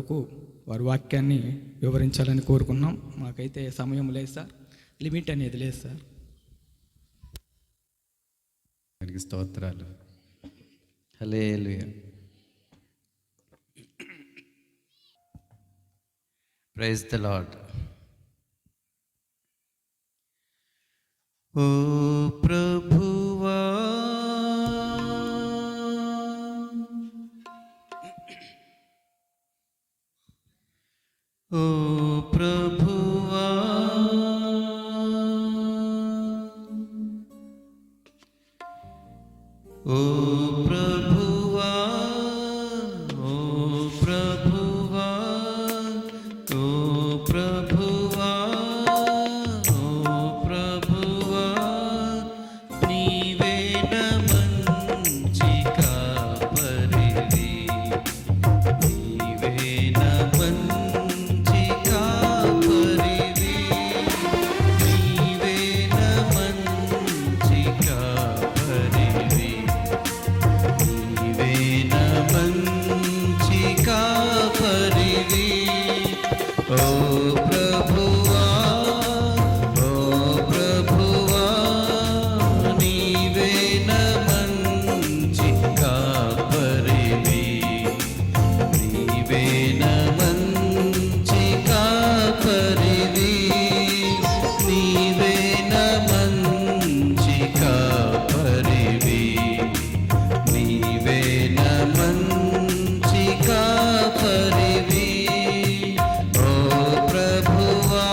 కొరకు వారి వాక్యాన్ని వివరించాలని కోరుకున్నాం. మాకైతే సమయం లేదు సార్, లిమిట్ అనేది లేదు సార్. దానికి స్తోత్రాలు. హల్లెలూయా. Praise the lord. ఓ ప్రభువా, ఓ ప్రభువా, ఓ ప్రభువా, ఓ ప్రభువా, ఓ ప్రభువా, ఓ ప్రభువా, నీవే నా మంచి కాపరివి, నీవే నా మంచి కాపరివి, నీవే నా మంచి కాపరివి, నీవే నా మంచి కాపరివి. ఓ ప్రభువా, ఓ ప్రభువా, నీవే నా మంచి కాపరివి, నీవే నా మంచి కాపరివి, నీవే నా మంచి కాపరివి, నీవే నా మంచి కాపరివి. ఓ ప్రభువా,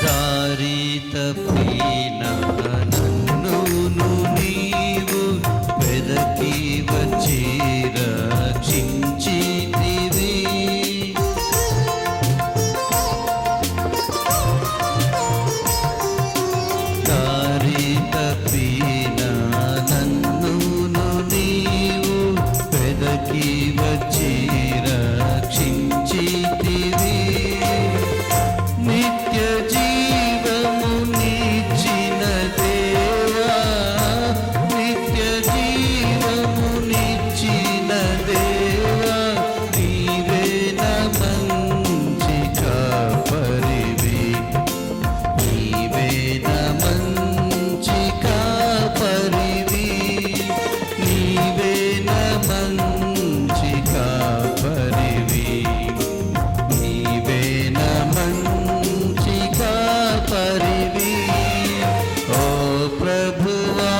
దారి తప్పిన నన్నును నీవు వెదకి వచ్చి రక్షించితివి, దారి తప్పిన నన్నును నీవు వెదకి వచ్చి రక్షించితివి, నిత్య జీవము నిచ్చిన దేవా, నిత్య జీవము నిచ్చిన దేవా, నీవే నా మంచి కాపరివి, నీవే నా మంచి కాపరివి, నీవే నా మంచి కాపరివి, నీవే నా మంచి కాపరివి. ఓ ప్రభువా,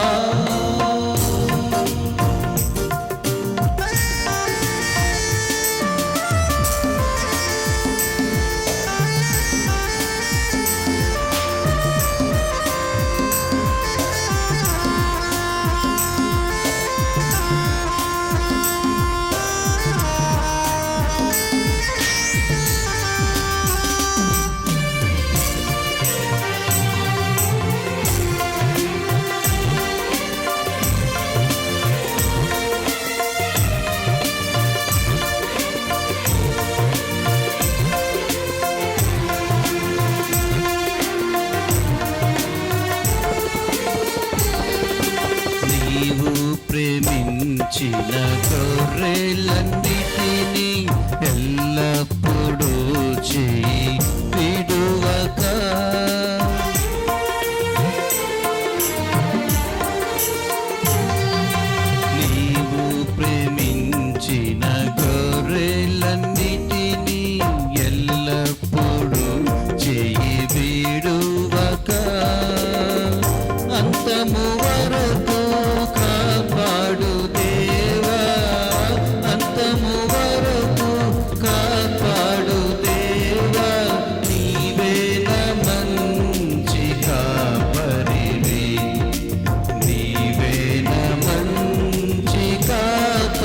నీవు ప్రేమించిన గొర్రెలన్నిటినీ ఎల్లప్పుడూ చేయి విడువక, నీవు ప్రేమించిన గొర్రెలన్నిటినీ ఎల్లప్పుడూ చేయి విడువక, అంతము వరకు కాపాడు దేవా, అంత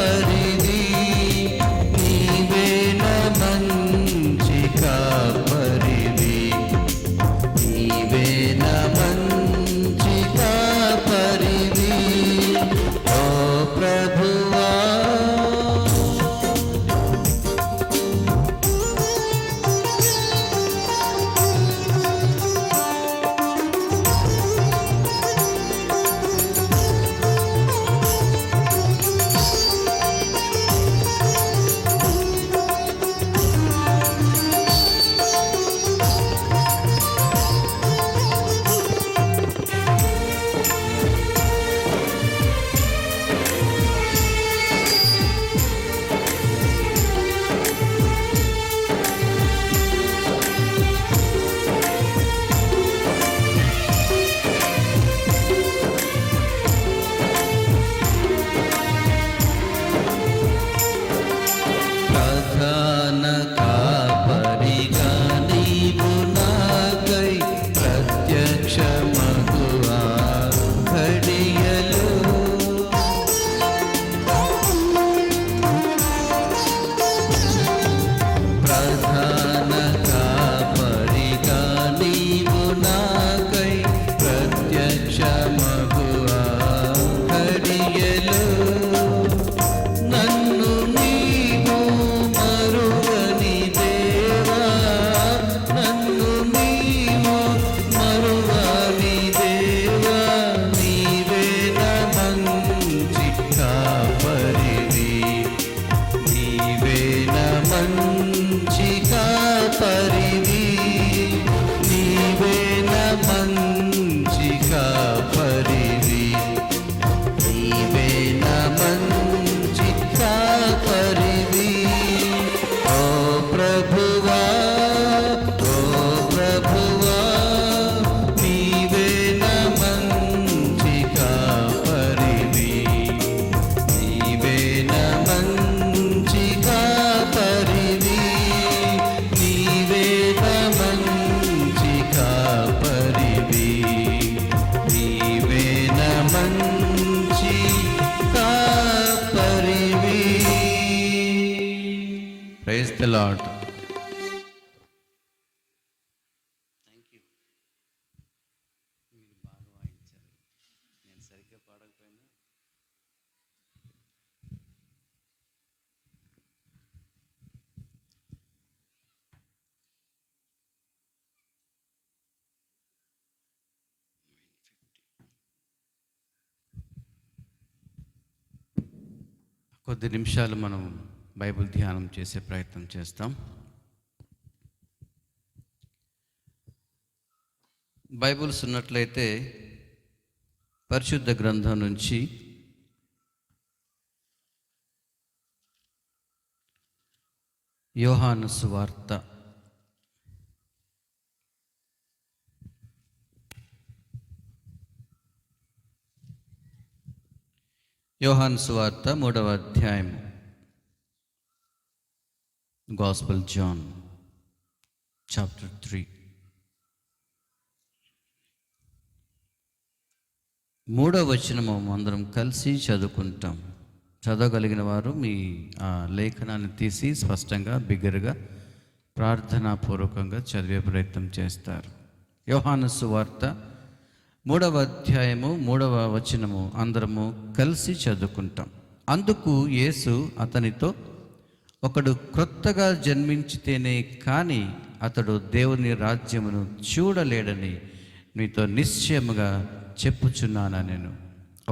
కాపరివి, నీవే నా మంచి కాపరివి, నీవే నా మంచి కాపరివి. ఓ ప్రభువా, ప్రధాన కాపరిగా నీవు నాకై ప్రత్యక్షమగువా ఘడియలో. ప్రధాన కాపరిగా నీవు నాకై ప్రత్యక్షమగువా ఘడియలో. నన్ను నీవు మరువని దేవా, నన్ను నీవు మరువని దేవా, నీవే నా మంచి కాపరివి, నీవే నా మంచి కాపరివి, నీవే నా మంచి కాపరివి, నీవే నా మంచి కాపరివి. ఓ ప్రభువా, ఓ ప్రభువా, నీవే నా మంచి కాపరివి, నీవే నా మంచి కాపరివి, నీవే నా మంచి కాపరివి, నీవే నా మంచి కాపరివి. Praise the lord. కొద్ది నిమిషాలు మనం బైబిల్ ధ్యానం చేసే ప్రయత్నం చేస్తాం. బైబిల్స్ ఉన్నట్లయితే పరిశుద్ధ గ్రంథం నుంచి యోహాను సువార్త యోహాను సువార్త 3వ అధ్యాయం, గాస్పెల్ జాన్ చాప్టర్ 3. 3వ వచనము అందరం కలిసి చదువుకుంటాం. చదవగలిగిన వారు మీ ఆ లేఖనాన్ని తీసి స్పష్టంగా బిగ్గరగా ప్రార్థనాపూర్వకంగా చదివే ప్రయత్నం చేస్తారు. యోహాను సువార్త 3వ అధ్యాయము 3వ వచనము అందరము కలిసి చదువుకుంటాం. అందుకు యేసు అతనితో, ఒకడు క్రొత్తగా జన్మించితేనే కానీ అతడు దేవుని రాజ్యమును చూడలేడని మీతో నిశ్చయముగా చెప్పుచున్నాను. నేను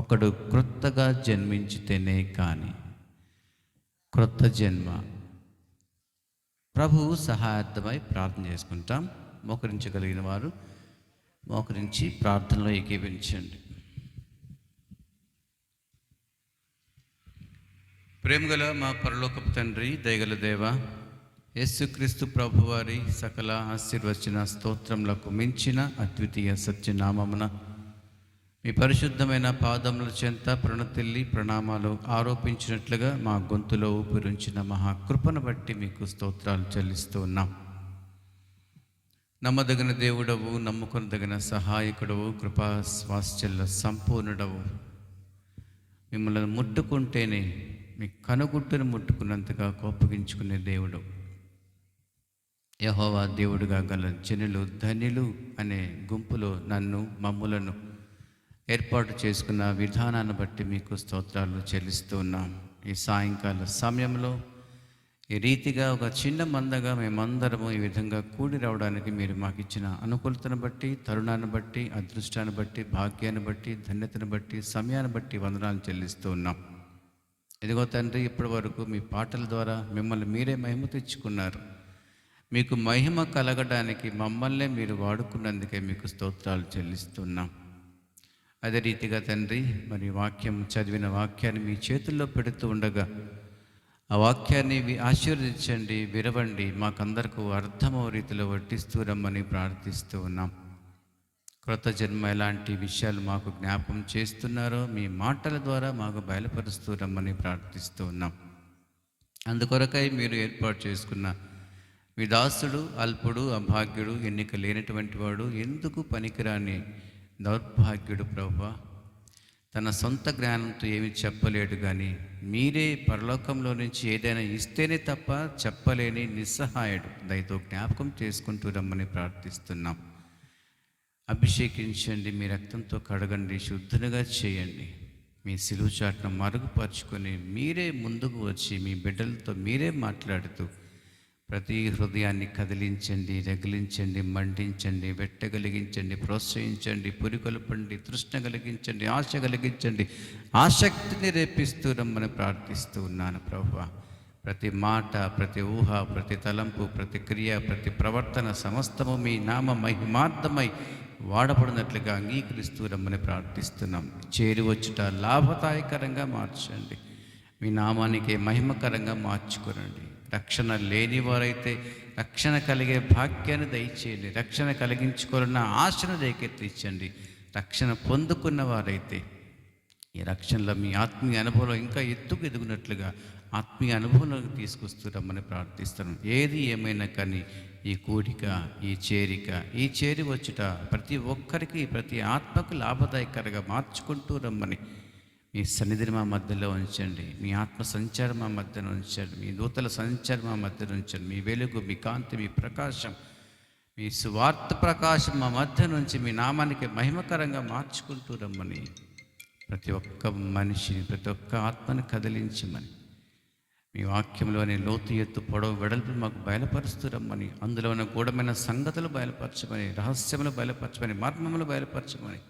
ఒకడు క్రొత్తగా జన్మించితేనే కానీ, క్రొత్త జన్మ. ప్రభువు సహాయార్థమై ప్రార్థన చేసుకుంటాం. మోకరించగలిగిన వారు మోకరించి ప్రార్థనలో ఏకీభవించండి. ప్రేమగల మా పరలోకపు తండ్రి, దయగల దేవ, యేసుక్రీస్తు ప్రభువారి సకల ఆశీర్వచన స్తోత్రములకు మించిన అద్వితీయ సత్యనామమున మీ పరిశుద్ధమైన పాదముల చెంత ప్రణతిల్లి ప్రణామాలు ఆరోపించినట్లుగా మా గొంతులో ఊపిరుంచిన మహాకృపను బట్టి మీకు స్తోత్రాలు చెల్లిస్తూ ఉన్నాం. నమ్మదగిన దేవుడవు, నమ్ముకొనదగిన సహాయకుడవు, కృపా స్వాస్థ్యాల సంపూర్ణుడవు. మిమ్మల్ని ముట్టుకుంటేనే మీ కనుగుడ్డును ముట్టుకున్నంతగా కోపగించుకునే దేవుడు. యెహోవా దేవుడుగా గల జనులు ధన్యులు అనే గుంపులో మమ్ములను ఏర్పాటు చేసుకున్న విధానాన్ని బట్టి మీకు స్తోత్రాలు చెల్లిస్తూ ఉన్నాం. ఈ సాయంకాల సమయంలో ఈ రీతిగా ఒక చిన్న మందగా మేమందరము ఈ విధంగా కూడి రావడానికి మీరు మాకు ఇచ్చిన అనుకూలతను బట్టి, తరుణాన్ని బట్టి, అదృష్టాన్ని బట్టి, భాగ్యాన్ని బట్టి, ధన్యతను బట్టి, సమయాన్ని బట్టి వందనాలు చెల్లిస్తూ ఉన్నాం. ఇదిగో తండ్రి, ఇప్పటి వరకు మీ పాటల ద్వారా మిమ్మల్ని మీరే మహిమ తెచ్చుకున్నారు. మీకు మహిమ కలగడానికి మమ్మల్నే మీరు వాడుకున్నందుకే మీకు స్తోత్రాలు చెల్లిస్తున్నాం. అదే రీతిగా తండ్రి, మరి వాక్యం చదివిన వాక్యాన్ని మీ చేతుల్లో పెడుతూ ఉండగా ఆ వాక్యాన్ని ఆశీర్వదించండి, విరవండి, మాకందరకు అర్థమో రీతిలో వడ్డిస్తూ రమ్మని ప్రార్థిస్తూ ఉన్నాం. క్రొత్త జన్మ ఎలాంటి విషయాలు మాకు జ్ఞాపకం చేస్తున్నారో మీ మాటల ద్వారా మాకు బయలుపరుస్తూ రమ్మని ప్రార్థిస్తూ ఉన్నాం. అందుకొరకై మీరు ఏర్పాటు చేసుకున్న మీ దాసుడు అల్పుడు, అభాగ్యుడు, ఎన్నిక లేనటువంటి వాడు, ఎందుకు పనికిరాని దౌర్భాగ్యుడు ప్రభువా, తన సొంత జ్ఞానంతో ఏమి చెప్పలేడు, కానీ మీరే పరలోకంలో నుంచి ఏదైనా ఇస్తేనే తప్ప చెప్పలేని నిస్సహాయుడు. దయతో జ్ఞాపకం చేసుకుంటూ రమ్మని ప్రార్థిస్తున్నాం. అభిషేకించండి, మీ రక్తంతో కడగండి, శుద్ధునిగా చేయండి. మీ సిలువ చాటును మరుగుపరుచుకొని మీరే ముందుకు వచ్చి మీ బిడ్డలతో మీరే మాట్లాడుతూ ప్రతి హృదయాన్ని కదిలించండి, రగిలించండి, మండించండి, వెట్టగలిగించండి, ప్రోత్సహించండి, పురికొల్పండి, తృష్ణ కలిగించండి, ఆశ కలిగించండి, ఆసక్తిని రేపిస్తూ రమ్మని ప్రార్థిస్తూ ఉన్నాను ప్రభువా. ప్రతి మాట, ప్రతి ఊహ, ప్రతి తలంపు, ప్రతి క్రియ, ప్రతి ప్రవర్తన సమస్తము మీ నామ మహిమార్థమై వాడబడినట్లుగా అంగీకరిస్తూ రమ్మని ప్రార్థిస్తున్నాం. చేరి వచ్చుట లాభదాయకరంగా మార్చండి, మీ నామానికి మహిమకరంగా మార్చుకోనండి. రక్షణ లేని వారైతే రక్షణ కలిగే భాగ్యాన్ని దయచేయండి, రక్షణ కలిగించుకోవాలన్న ఆశను రేకెత్తించండి. రక్షణ పొందుకున్న వారైతే ఈ రక్షణలో మీ ఆత్మీయ అనుభవంలో ఇంకా ఎత్తుకు ఎదుగునట్లుగా ఆత్మీయ అనుభవంలోకి తీసుకొస్తూ రమ్మని ప్రార్థిస్తున్నాను. ఏది ఏమైనా కానీ ఈ కూడిక, ఈ చేరి వచ్చుట ప్రతి ఒక్కరికి, ప్రతి ఆత్మకు లాభదాయకరంగా మార్చుకుంటూ రమ్మని మీ సన్నిధిని మా మధ్యలో ఉంచండి. మీ ఆత్మ సంచారం మా మధ్యలో ఉంచండి. మీ దూతల సంచారం మా మధ్యలో ఉంచండి. మీ వెలుగు, మీ కాంతి, మీ ప్రకాశం, మీ సువార్త ప్రకాశం మా మధ్య నుంచి మీ నామానికి మహిమకరంగా మార్చుకుంటూ రమ్మని ప్రతి ఒక్క మనిషిని, ప్రతి ఒక్క ఆత్మని కదిలించమని, మీ వాక్యంలోని లోతు, ఎత్తు, పొడవు, వెడల్పు మాకు బయలుపరుస్తూ రమ్మని, అందులో ఉన్న గూఢమైన సంగతులు బయలుపరచమని, రహస్యములు బయలుపరచమని, మర్మములు బయలుపరచమని.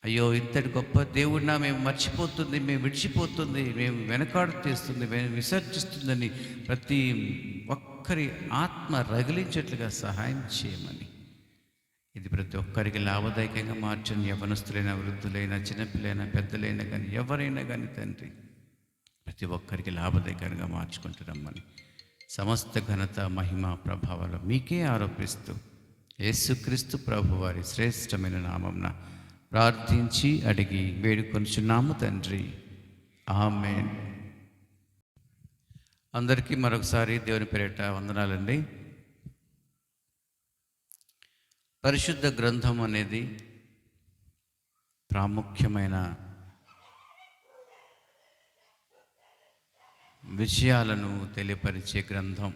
అయ్యో, ఇంతటి గొప్ప దేవుడినా మేము మర్చిపోతుంది, మేము విడిచిపోతుంది, మేము వెనకాడు చేస్తుంది, మేము విసర్జిస్తుందని ప్రతి ఒక్కరి ఆత్మ రగిలించేట్లుగా సహాయం చేయమని, ఇది ప్రతి ఒక్కరికి లాభదాయకంగా మార్చండి. యవనస్తులైన, వృద్ధులైన, చిన్నపిల్లైన, పెద్దలైనా కానీ ఎవరైనా కానీ తండ్రి, ప్రతి ఒక్కరికి లాభదాయకంగా మార్చుకుంటూ రమ్మని సమస్త ఘనత, మహిమ, ప్రభావాలు మీకే ఆరోపిస్తూ యేసుక్రీస్తు ప్రభు వారి శ్రేష్టమైన నామమున ప్రార్థించి అడిగి వేడుకొనుచున్నాము తండ్రి, ఆమేన్. అందరికీ మరొకసారి దేవుని పేరిట వందనాలండి. పరిశుద్ధ గ్రంథం అనేది ప్రాముఖ్యమైన విషయాలను తెలియపరిచే గ్రంథం.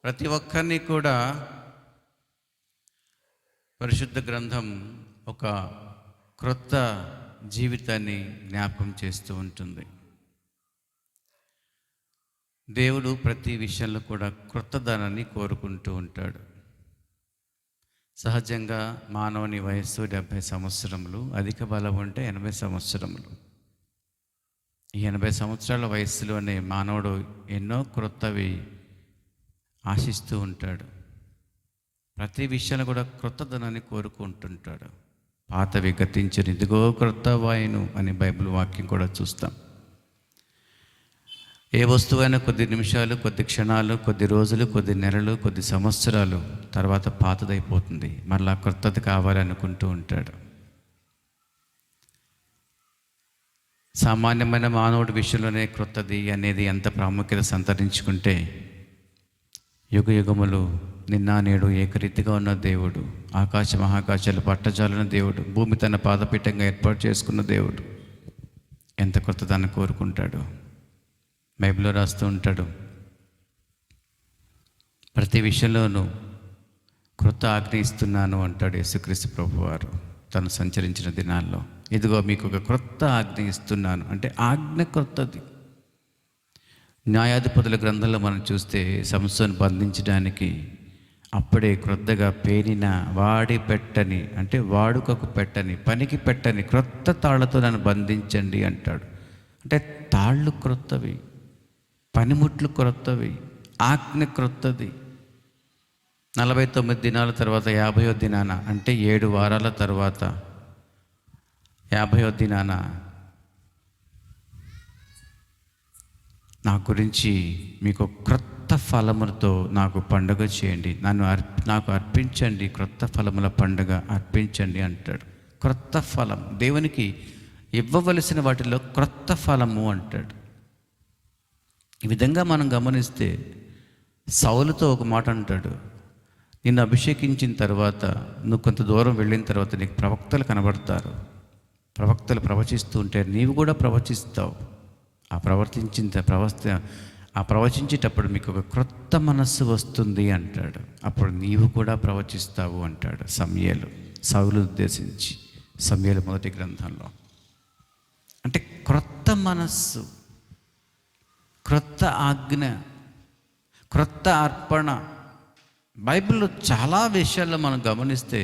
ప్రతి ఒక్కరిని కూడా పరిశుద్ధ గ్రంథం ఒక క్రొత్త జీవితాన్ని జ్ఞాపకం చేస్తూ ఉంటుంది. దేవుడు ప్రతి విషయంలో కూడా క్రొత్తదనాన్ని కోరుకుంటూ ఉంటాడు. సహజంగా మానవుని వయస్సు 70 సంవత్సరములు, అధిక బలం ఉంటే 80 సంవత్సరములు. ఈ 80 సంవత్సరాల వయస్సులోనే మానవుడు ఎన్నో క్రొత్తవి ఆశిస్తూ ఉంటాడు. ప్రతి విషయంలో కూడా క్రొత్తదనాన్ని కోరుకుంటుంటాడు. పాతవి గతించిన, ఇదిగో క్రొత్త వాయును అని బైబిల్ వాక్యం కూడా చూస్తాం. ఏ వస్తువైనా కొద్ది నిమిషాలు, కొద్ది క్షణాలు, కొద్ది రోజులు, కొద్ది నెలలు, కొద్ది సంవత్సరాలు తర్వాత పాతదైపోతుంది, మరలా క్రొత్తది కావాలనుకుంటూ ఉంటాడు. సామాన్యమైన మానవుడి విషయంలోనే క్రొత్తది అనేది ఎంత ప్రాముఖ్యత సంతరించుకుంటే, యుగ యుగములు నిన్న నేడు ఏకరీతిగా ఉన్న దేవుడు, ఆకాశ మహాకాశాలు పట్టజాలిన దేవుడు, భూమి తన పాదపీఠంగా ఏర్పాటు చేసుకున్న దేవుడు, ఎంత క్రొత్తదాన్ని కోరుకుంటాడు. బైబిల్లో రాస్తూ ఉంటాడు, ప్రతి విషయంలోనూ క్రొత్త ఆజ్ఞ ఇస్తున్నాను అంటాడు యేసుక్రీస్తు ప్రభువారు తను సంచరించిన దినాల్లో. ఇదిగో మీకు ఒక క్రొత్త ఆజ్ఞ ఇస్తున్నాను అంటే ఆజ్ఞ క్రొత్తది. న్యాయాధిపతుల గ్రంథంలో మనం చూస్తే సంసోను బంధించడానికి అప్పుడే క్రొత్తగా పేనిన వాడి పెట్టని అంటే వాడుకకు పెట్టని పనికి పెట్టని క్రొత్త తాళ్లతో నన్ను బంధించండి అంటాడు. అంటే తాళ్ళు క్రొత్తవి, పనిముట్లు క్రొత్తవి, ఆజ్ఞ క్రొత్తది. 49 దినాల తర్వాత 50వ దినాన అంటే 7 వారాల తర్వాత 50వ దినాన నా గురించి మీకు క్రొత్త ఫలములతో నాకు పండుగ చేయండి, నాకు అర్పించండి, క్రొత్త ఫలముల పండుగ అర్పించండి అంటాడు. క్రొత్త ఫలం, దేవునికి ఇవ్వవలసిన వాటిలో క్రొత్త ఫలము అంటాడు. ఈ విధంగా మనం గమనిస్తే సౌలుతో ఒక మాట అంటాడు, నిన్ను అభిషేకించిన తర్వాత నువ్వు కొంత దూరం వెళ్ళిన తర్వాత నీకు ప్రవక్తలు కనబడతారు, ప్రవక్తలు ప్రవచిస్తూ ఉంటే నీవు కూడా ప్రవచిస్తావు. ప్రవచించేటప్పుడు మీకు ఒక క్రొత్త మనస్సు వస్తుంది అంటాడు. అప్పుడు నీవు కూడా ప్రవచిస్తావు అంటాడు సౌలు ఉద్దేశించి సమూయేలు మొదటి గ్రంథంలో. అంటే క్రొత్త మనస్సు, క్రొత్త ఆజ్ఞ, క్రొత్త అర్పణ. బైబిల్లో చాలా విషయాల్లో మనం గమనిస్తే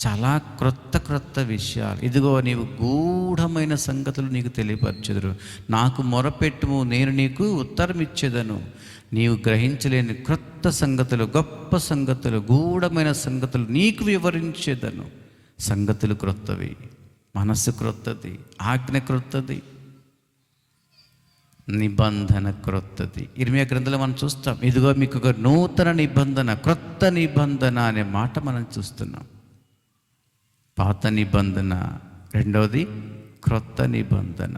చాలా క్రొత్త విషయాలు. ఇదిగో నీవు గూఢమైన సంగతులు నీకు తెలియపరచెదరు, నాకు మొరపెట్టుము, నేను నీకు ఉత్తరం ఇచ్చేదను. నీవు గ్రహించలేని క్రొత్త సంగతులు, గొప్ప సంగతులు, గూఢమైన సంగతులు నీకు వివరించేదను. సంగతులు క్రొత్తవి, మనస్సు క్రొత్తది, ఆజ్ఞ క్రొత్తది, నిబంధన క్రొత్తది. ఇర్మియా గ్రంథంలో మనం చూస్తాం, ఇదిగో మీకు ఒక నూతన నిబంధన, క్రొత్త నిబంధన అనే మాట మనం చూస్తున్నాం. పాత నిబంధన, రెండవది క్రొత్త నిబంధన.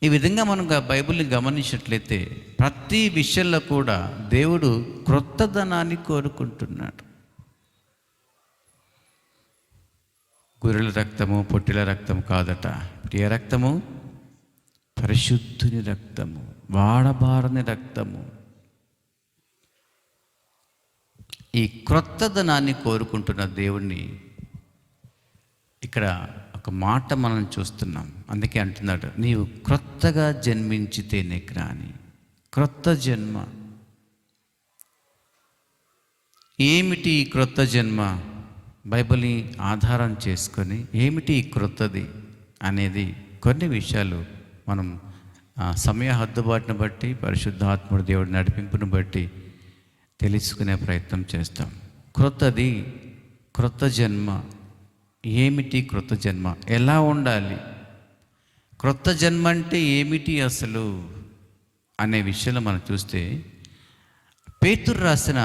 ఈ విధంగా మనం బైబిల్ని గమనించినట్లయితే ప్రతి విషయంలో కూడా దేవుడు క్రొత్తదనాన్ని కోరుకుంటున్నాడు. గొర్రెల రక్తము, పొట్టెల రక్తము కాదట. ఏ రక్తము? పరిశుద్ధుని రక్తము, వాడబారని రక్తము. ఈ క్రొత్తదనాన్ని కోరుకుంటున్న దేవుణ్ణి ఇక్కడ ఒక మాట మనం చూస్తున్నాం. అందుకే అంటున్నాడు, నీవు క్రొత్తగా జన్మించితేనే కానీ. క్రొత్త జన్మ ఏమిటి? ఈ క్రొత్త జన్మ బైబిల్ని ఆధారం చేసుకొని ఏమిటి ఈ క్రొత్తది అనేది కొన్ని విషయాలు మనం సమయ హద్దుబాటును బట్టి, పరిశుద్ధాత్ముడు దేవుడి నడిపింపును బట్టి తెలుసుకునే ప్రయత్నం చేస్తాం. క్రొత్తది, క్రొత్త జన్మ ఏమిటి? క్రొత్త జన్మ ఎలా ఉండాలి? క్రొత్త జన్మ అంటే ఏమిటి అసలు అనే విషయంలో మనం చూస్తే పేతురు రాసిన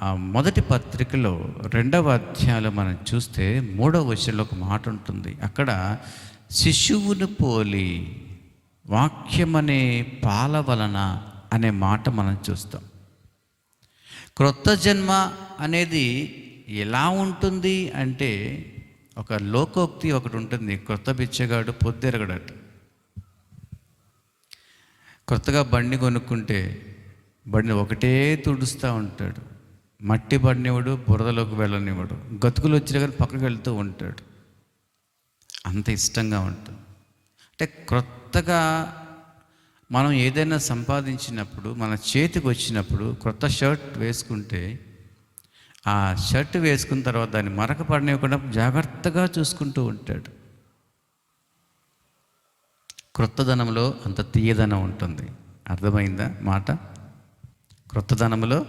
ఆ మొదటి పత్రికలో 2వ అధ్యాయంలో మనం చూస్తే 3వ వచనంలో ఒక మాట ఉంటుంది. అక్కడ శిశువును పోలి వాక్యమనే పాల వలన అనే మాట మనం చూస్తాం. క్రొత్త జన్మ అనేది ఎలా ఉంటుంది అంటే ఒక లోకోక్తి ఒకటి ఉంటుంది, క్రొత్త బిచ్చగాడు పొద్దెరగడట. కొత్తగా బండి కొనుక్కుంటే బండిని ఒకటే తుడుస్తూ ఉంటాడు. మట్టి బండినివాడు, బురదలోకి వెళ్ళనివాడు, గతుకులు వచ్చినా కానీ పక్కకి వెళ్తూ ఉంటాడు. అంత ఇష్టంగా ఉంటుంది. అంటే క్రొత్తగా మనం ఏదైనా సంపాదించినప్పుడు, మన చేతికి వచ్చినప్పుడు క్రొత్త షర్ట్ వేసుకుంటే ఆ షర్ట్ వేసుకున్న తర్వాత దాన్ని మరక పడనివ్వకుండా జాగ్రత్తగా చూసుకుంటూ ఉంటాడు. క్రొత్తదనంలో అంత తీయదనం ఉంటుంది. అర్థమైందా మాట? క్రొత్తదనంలో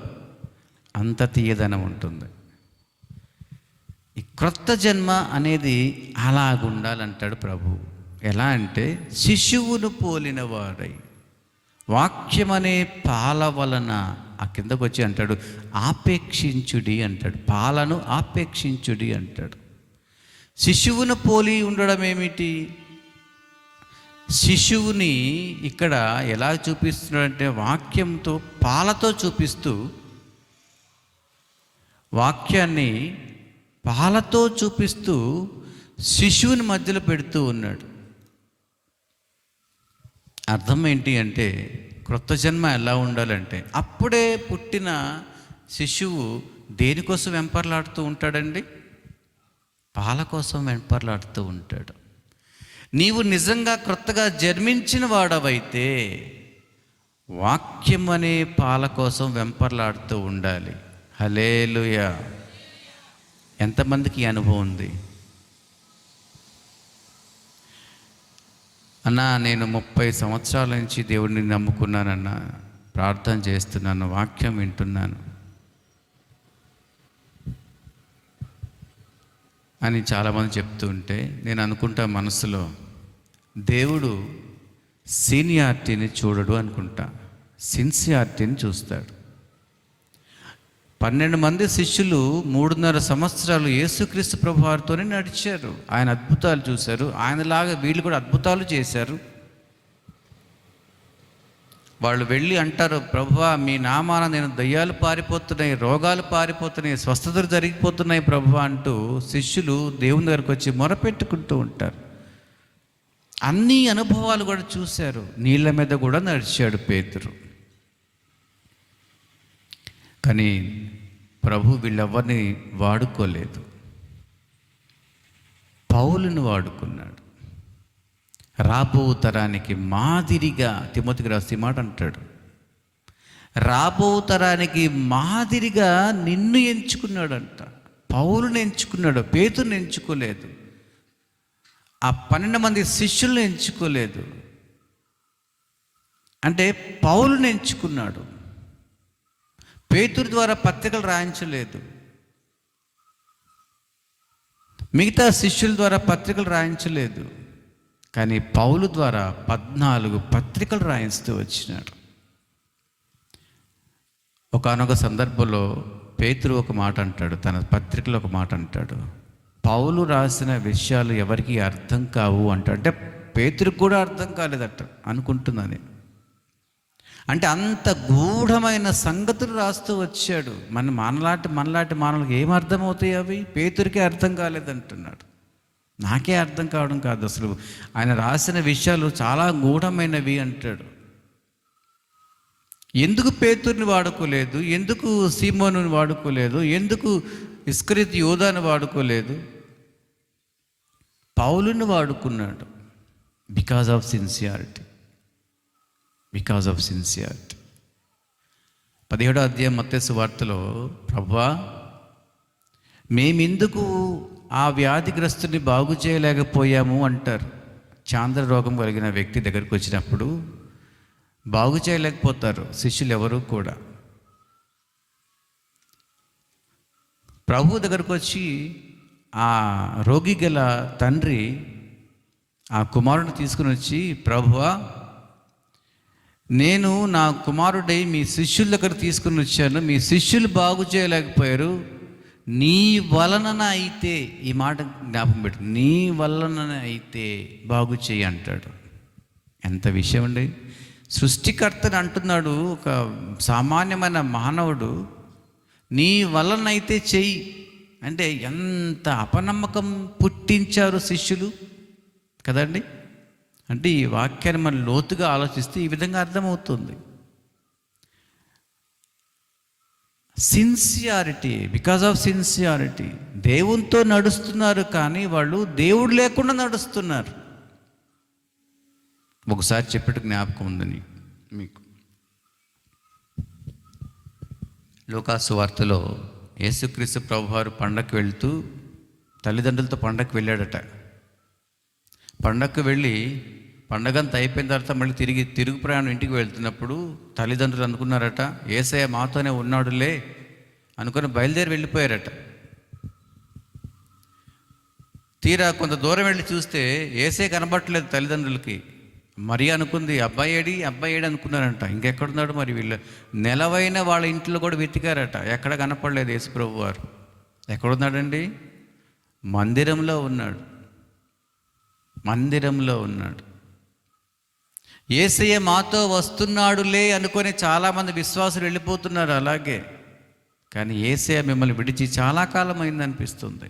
అంత తీయదనం ఉంటుంది. ఈ క్రొత్త జన్మ అనేది అలాగుండాలంటాడు ప్రభు. ఎలా అంటే శిశువును పోలిన వారై వాక్యమనే పాల వలన, ఆ కిందకు వచ్చి అంటాడు ఆపేక్షించుడి అంటాడు, పాలను ఆపేక్షించుడి అంటాడు. శిశువును పోలి ఉండడం ఏమిటి? శిశువుని ఇక్కడ ఎలా చూపిస్తున్నాడంటే వాక్యంతో, పాలతో చూపిస్తూ, వాక్యాన్ని పాలతో చూపిస్తూ శిశువుని మధ్యలో పెడుతూ ఉన్నాడు. అర్థం ఏంటి అంటే, క్రొత్త జన్మ ఎలా ఉండాలంటే, అప్పుడే పుట్టిన శిశువు దేనికోసం వెంపర్లాడుతూ ఉంటాడండి? పాల కోసం వెంపర్లాడుతూ ఉంటాడు. నీవు నిజంగా క్రొత్తగా జన్మించిన వాడవైతే వాక్యం అనే పాల కోసం వెంపర్లాడుతూ ఉండాలి. హల్లెలూయా. ఎంతమందికి ఈ అనుభవం ఉంది? అన్నా, నేను 30 సంవత్సరాల నుంచి దేవుడిని నమ్ముకున్నానన్నా, ప్రార్థన చేస్తున్నాను, వాక్యం వింటున్నాను అని చాలామంది చెప్తూ ఉంటే నేను అనుకుంటా మనసులో, దేవుడు సీనియారిటీని చూడడు అనుకుంటా, సిన్సియారిటీని చూస్తాడు. 12 మంది శిష్యులు 3.5 సంవత్సరాలు యేసుక్రీస్తు ప్రభువారితోనే నడిచారు. ఆయన అద్భుతాలు చూశారు. ఆయనలాగా వీళ్ళు కూడా అద్భుతాలు చేశారు. వాళ్ళు వెళ్ళి అంటారు, ప్రభువా మీ నామాన నేను దయ్యాలు పారిపోతున్నాయి, రోగాలు పారిపోతున్నాయి, స్వస్థతలు జరిగిపోతున్నాయి ప్రభువా అంటూ శిష్యులు దేవుని దగ్గరకు వచ్చి మొరపెట్టుకుంటూ ఉంటారు. అన్ని అనుభవాలు కూడా చూశారు. నీళ్ళ మీద కూడా నడిచాడు పేతురు. కానీ ప్రభు వీళ్ళెవరిని వాడుకోలేదు. పౌలును వాడుకున్నాడు. రాబో తరానికి మాదిరిగా, తిమోతికి రాసి మాట అంటాడు, రాబో తరానికి మాదిరిగా నిన్ను ఎంచుకున్నాడంట. పౌలుని ఎంచుకున్నాడు, పేతురుని ఎంచుకోలేదు. ఆ 12 మంది శిష్యులను ఎంచుకోలేదు. అంటే పౌలుని ఎంచుకున్నాడు. పేతురు ద్వారా పత్రికలు రాయించలేదు. మిగతా శిష్యుల ద్వారా పత్రికలు రాయించలేదు. కానీ పౌలు ద్వారా 14 పత్రికలు రాయిస్తూ వచ్చినాడు. ఒకానొక సందర్భంలో పేతురు ఒక మాట అంటాడు, తన పత్రికలో ఒక మాట అంటాడు, పౌలు రాసిన విషయాలు ఎవరికి అర్థం కావు అంటాడు. అంటే పేతురుకు కూడా అర్థం కాలేదట అనుకుంటున్నాను. అంటే అంత గూఢమైన సంగతులు రాస్తూ వచ్చాడు. మనలాంటి మానవులకు ఏం అర్థమవుతాయి అవి? పేతురికే అర్థం కాలేదంటున్నాడు. నాకే అర్థం కావడం కాదు, అసలు ఆయన రాసిన విషయాలు చాలా గూఢమైనవి అంటాడు. ఎందుకు పేతుర్ని వాడుకోలేదు? ఎందుకు సీమోనుని వాడుకోలేదు? ఎందుకు ఇస్కరియోతు యోధాను వాడుకోలేదు? పౌలుని వాడుకున్నాడు. Because of sincerity. 17వ అధ్యాయం మత్తయి సువార్తలో, ప్రభువా మేమెందుకు ఆ వ్యాధిగ్రస్తుని బాగు చేయలేకపోయాము అంటారు. చాంద్ర రోగం కలిగిన వ్యక్తి దగ్గరికి వచ్చినప్పుడు బాగు చేయలేకపోతారు శిష్యులు ఎవరు కూడా. ప్రభు దగ్గరకు వచ్చి ఆ రోగి గల తండ్రి ఆ కుమారుడిని తీసుకుని వచ్చి, ప్రభువా నేను నా కుమారుడై మీ శిష్యుల దగ్గర తీసుకుని వచ్చాను, మీ శిష్యులు బాగు చేయలేకపోయారు, నీ వలన అయితే, ఈ మాట జ్ఞాపకం పెట్టు, నీ వలన అయితే బాగు చేయి అంటాడు. ఎంత విషయం అండి! సృష్టికర్తని అంటున్నాడు ఒక సామాన్యమైన మానవుడు, నీ వలన అయితే చెయ్యి అంటే ఎంత అపనమ్మకం పుట్టించారు శిష్యులు కదండి. అంటే ఈ వాక్యాన్ని మనం లోతుగా ఆలోచిస్తే ఈ విధంగా అర్థమవుతుంది. Sincerity, because of sincerity. దేవునితో నడుస్తున్నారు కానీ వాళ్ళు దేవుడు లేకుండా నడుస్తున్నారు. ఒకసారి చెప్పేట్టు జ్ఞాపకం ఉందని మీకు. లూకాసు వార్తలో యేసుక్రీస్తు ప్రభువారు పండగకు వెళ్తూ తల్లిదండ్రులతో పండగకు వెళ్ళాడట. పండగకు వెళ్ళి పండగంతా అయిపోయిన తర్వాత మళ్ళీ తిరుగు ప్రయాణం ఇంటికి వెళ్తున్నప్పుడు తల్లిదండ్రులు అనుకున్నారట, యేసయ్య మాతోనే ఉన్నాడులే అనుకుని బయలుదేరి వెళ్ళిపోయారట. తీరా కొంత దూరం వెళ్ళి చూస్తే యేసయ్య కనబట్టలేదు తల్లిదండ్రులకి. మరి అనుకుంది, అబ్బాయి ఏడి అనుకున్నారంట. ఇంకెక్కడున్నాడు మరి? వీళ్ళు నెలవైన వాళ్ళ ఇంట్లో కూడా వెతికారట, ఎక్కడ కనపడలేదు యేసుప్రభు వారు. ఎక్కడున్నాడండి? మందిరంలో ఉన్నాడు. యేసయ్య మాతో వస్తున్నాడులే అనుకొని చాలామంది విశ్వాసులు వెళ్ళిపోతున్నారు అలాగే. కానీ యేసయ్య మిమ్మల్ని విడిచి చాలా కాలం అయిందనిపిస్తుంది.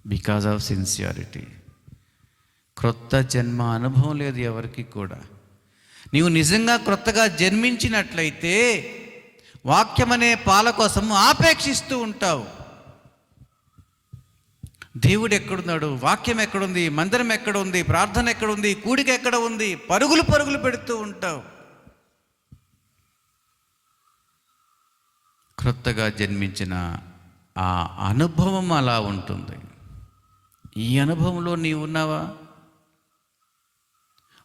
Because of sincerity. క్రొత్త జన్మ అనుభవం లేదు ఎవరికి కూడా. నీవు నిజంగా క్రొత్తగా జన్మించినట్లయితే వాక్యం అనే పాల కోసం ఆపేక్షిస్తూ ఉంటావు. దేవుడు ఎక్కడున్నాడు, వాక్యం ఎక్కడుంది, మందిరం ఎక్కడ ఉంది, ప్రార్థన ఎక్కడుంది, కూడిక ఎక్కడ ఉంది, పరుగులు పరుగులు పెడుతూ ఉంటావు. క్రొత్తగా జన్మించిన ఆ అనుభవం అలా ఉంటుంది. ఈ అనుభవంలో నీవు ఉన్నావా?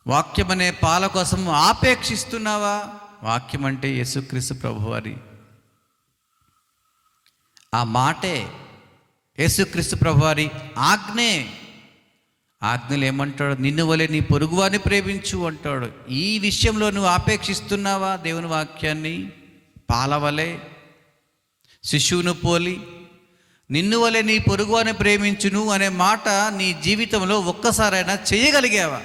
వాక్యం అనే పాల కోసం ఆపేక్షిస్తున్నావా? వాక్యం అంటే యేసుక్రీస్తు ప్రభువారి ఆ మాటే, యేసుక్రీస్తు ప్రభువారి ఆజ్ఞే. ఆజ్ఞలు ఏమంటాడు? నిన్ను వలె నీ పొరుగువారిని ప్రేమించు అంటాడు. ఈ విషయంలో నువ్వు ఆపేక్షిస్తున్నావా దేవుని వాక్యాన్ని? పాల వలె, శిశువును పోలి నిన్ను వలె నీ పొరుగువారిని ప్రేమించును అనే మాట నీ జీవితంలో ఒక్కసారైనా చేయగలిగావా?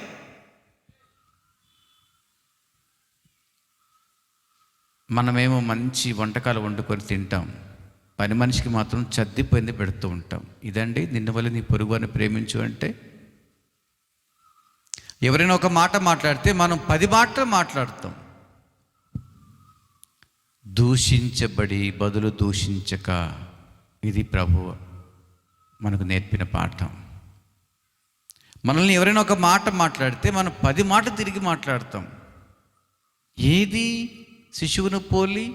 మనమేమో మంచి వంటకాలు వండుకొని తింటాం, పని మనిషికి మాత్రం చద్దిపోయింది పెడుతూ ఉంటాం. ఇదండి నిన్ను వల్ల నీ పొరుగువారిని ప్రేమించు అంటే? ఎవరైనా ఒక మాట మాట్లాడితే మనం 10 మాటలు మాట్లాడతాం. దూషించబడి బదులు దూషించక, ఇది ప్రభువు మనకు నేర్పిన పాఠం. మనల్ని ఎవరైనా ఒక మాట మాట్లాడితే మనం 10 మాటలు తిరిగి మాట్లాడతాం. ఏది శిశువును పోలి,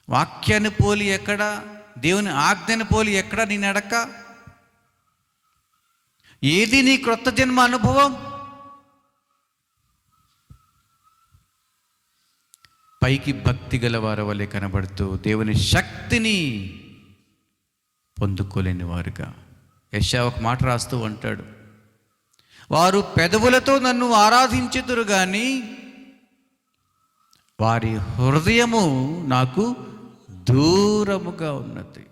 వాక్యాన్ని పోలి ఎక్కడ, దేవుని ఆజ్ఞను పోలి ఎక్కడ నీ నడక? ఏది నీ క్రొత్త జన్మ అనుభవం? పైకి భక్తి గల వారి వలె కనబడుతూ దేవుని శక్తిని పొందుకోలేని వారుగా. యెషయా ఒక మాట రాస్తూ అంటాడు, వారు పెదవులతో నన్ను ఆరాధించుదురు గాని వారి హృదయము నాకు దూరముగా ఉన్నది.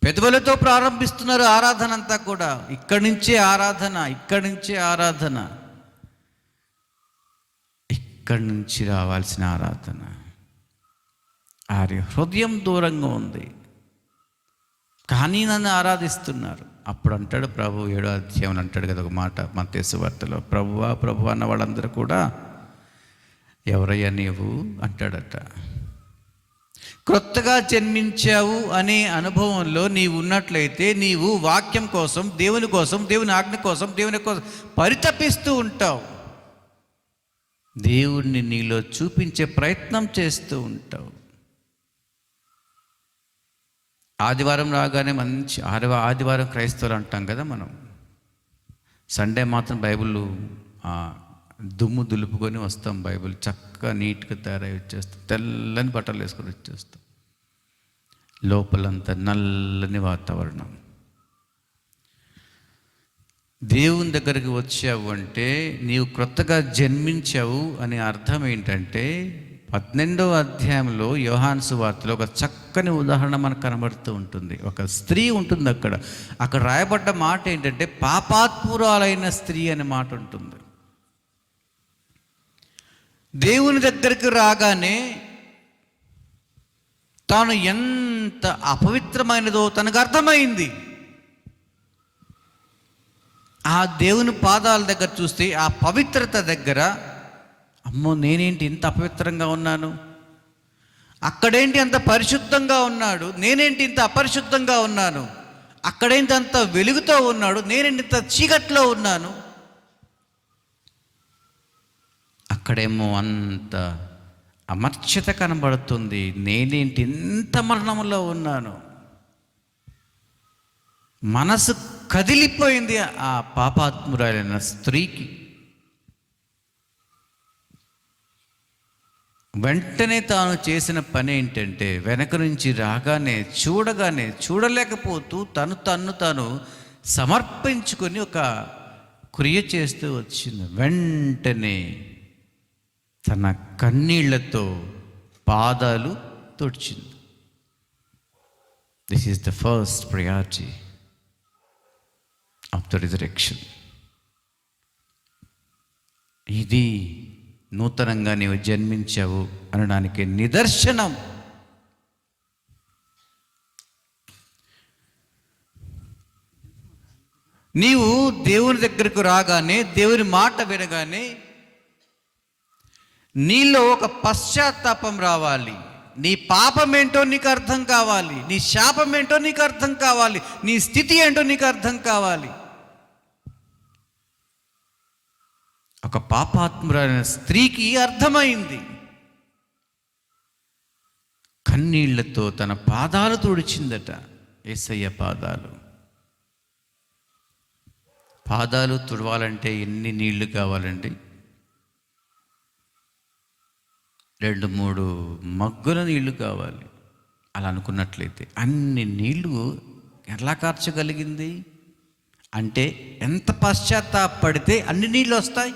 పెదవులతో ప్రారంభిస్తున్నారు ఆరాధన అంతా కూడా. ఇక్కడి నుంచే ఆరాధన, ఇక్కడి నుంచే ఆరాధన, ఇక్కడి నుంచి రావాల్సిన ఆరాధన. వారి హృదయం దూరంగా ఉంది కానీ నన్ను ఆరాధిస్తున్నారు. అప్పుడు అంటాడు ప్రభు 7వ అధ్యాయం అంటాడు కదా ఒక మాట మత్తయి సువార్తలో, ప్రభువా ప్రభువా అన్న వాళ్ళందరూ కూడా ఎవరయ్యా నీవు అంటాడట. క్రొత్తగా జన్మించావు అనే అనుభవంలో నీవు ఉన్నట్లయితే నీవు వాక్యం కోసం, దేవుని కోసం, దేవుని ఆజ్ఞ కోసం, దేవుని కోసం పరితపిస్తూ ఉంటావు. దేవుణ్ణి నీలో చూపించే ప్రయత్నం చేస్తూ ఉంటావు. ఆదివారం రాగానే మంచి ఆదివారం క్రైస్తవులు అంటాం కదా మనం. సండే మాత్రం బైబిల్ దుమ్ము దులుపుకొని వస్తాం. బైబిల్ చక్కగా నీట్గా తయారై వచ్చేస్తాం. తెల్లని బట్టలు వేసుకొని వచ్చేస్తాం. లోపలంతా నల్లని వాతావరణం. దేవుని దగ్గరికి వచ్చావు అంటే నీవు క్రొత్తగా జన్మించావు అనే అర్థం ఏంటంటే 12వ అధ్యాయంలో యోహాను సువార్తలో ఒక చక్కని ఉదాహరణ మనకు కనబడుతూ ఉంటుంది. ఒక స్త్రీ ఉంటుంది అక్కడ రాయబడ్డ మాట ఏంటంటే పాపాత్మురాలైన స్త్రీ అనే మాట ఉంటుంది. దేవుని దగ్గరికి రాగానే తాను ఎంత అపవిత్రమైనదో తనకు అర్థమైంది. ఆ దేవుని పాదాల దగ్గర చూస్తే ఆ పవిత్రత దగ్గర, అమ్మో నేనేంటి ఇంత అపవిత్రంగా ఉన్నాను, అక్కడేంటి అంత పరిశుద్ధంగా ఉన్నాడు, నేనేంటి ఇంత అపరిశుద్ధంగా ఉన్నాను, అక్కడేంటి అంత వెలుగుతో ఉన్నాడు, నేనేంటి ఇంత చీకట్లో ఉన్నాను, అక్కడేమో అంత అమర్చత కనబడుతుంది, నేనేంటి ఇంత మరణంలో ఉన్నాను. మనసు కదిలిపోయింది ఆ పాపాత్మురాలైన స్త్రీకి. వెంటనే తాను చేసిన పని ఏంటంటే వెనక నుంచి రాగానే చూడలేకపోతూ తాను సమర్పించుకొని ఒక క్రియ చేస్తూ వచ్చింది. వెంటనే తన కన్నీళ్లతో పాదాలు తుడిచింది. This is the first priority of the resurrection. ఇది నూతనంగా నీవు జన్మించావు అనడానికి నిదర్శనం. నీవు దేవుని దగ్గరకు రాగానే, దేవుని మాట వినగానే నీలో ఒక పశ్చాత్తాపం రావాలి. నీ పాపం ఏంటో నీకు అర్థం కావాలి, నీ శాపం ఏంటో నీకు అర్థం కావాలి, నీ స్థితి ఏంటో నీకు అర్థం కావాలి. ఒక పాపాత్మురాలైన స్త్రీకి అర్థమైంది. కన్నీళ్లతో తన పాదాలు తుడిచిందట. యేసయ్య పాదాలు తుడవాలంటే ఎన్ని నీళ్లు కావాలండి? 2-3 మగ్గుల నీళ్లు కావాలి. అలా అనుకున్నట్లయితే అన్ని నీళ్లు ఎలా కార్చగలిగింది అంటే, ఎంత పశ్చాత్తాపడితే అన్ని నీళ్ళు వస్తాయి.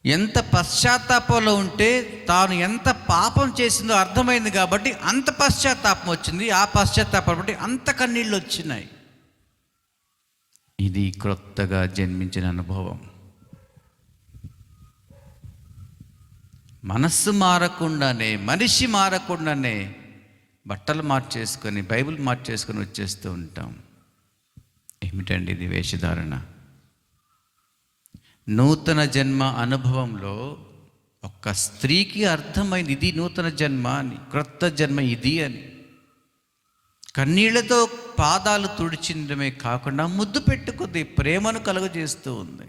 ఎంత పశ్చాత్తాపంలో ఉంటే తాను ఎంత పాపం చేసిందో అర్థమైంది కాబట్టి అంత పశ్చాత్తాపం వచ్చింది. ఆ పశ్చాత్తాపం బట్టి అంత కన్నీళ్ళు వచ్చినాయి. ఇది క్రొత్తగా జన్మించిన అనుభవం. మనస్సు మారకుండానే, మనిషి మారకుండానే బట్టలు మార్చేసుకొని, బైబిల్ మార్చేసుకొని వచ్చేస్తూ ఉంటాం. ఏమిటండి ఇది? వేషధారణ. నూతన జన్మ అనుభవంలో ఒక స్త్రీకి అర్థమైంది, ఇది నూతన జన్మ అని, క్రొత్త జన్మ ఇది అని. కన్నీళ్లతో పాదాలు తుడిచిందమే కాకుండా ముద్దు పెట్టుకుంది, ప్రేమను కలుగజేస్తూ ఉంది.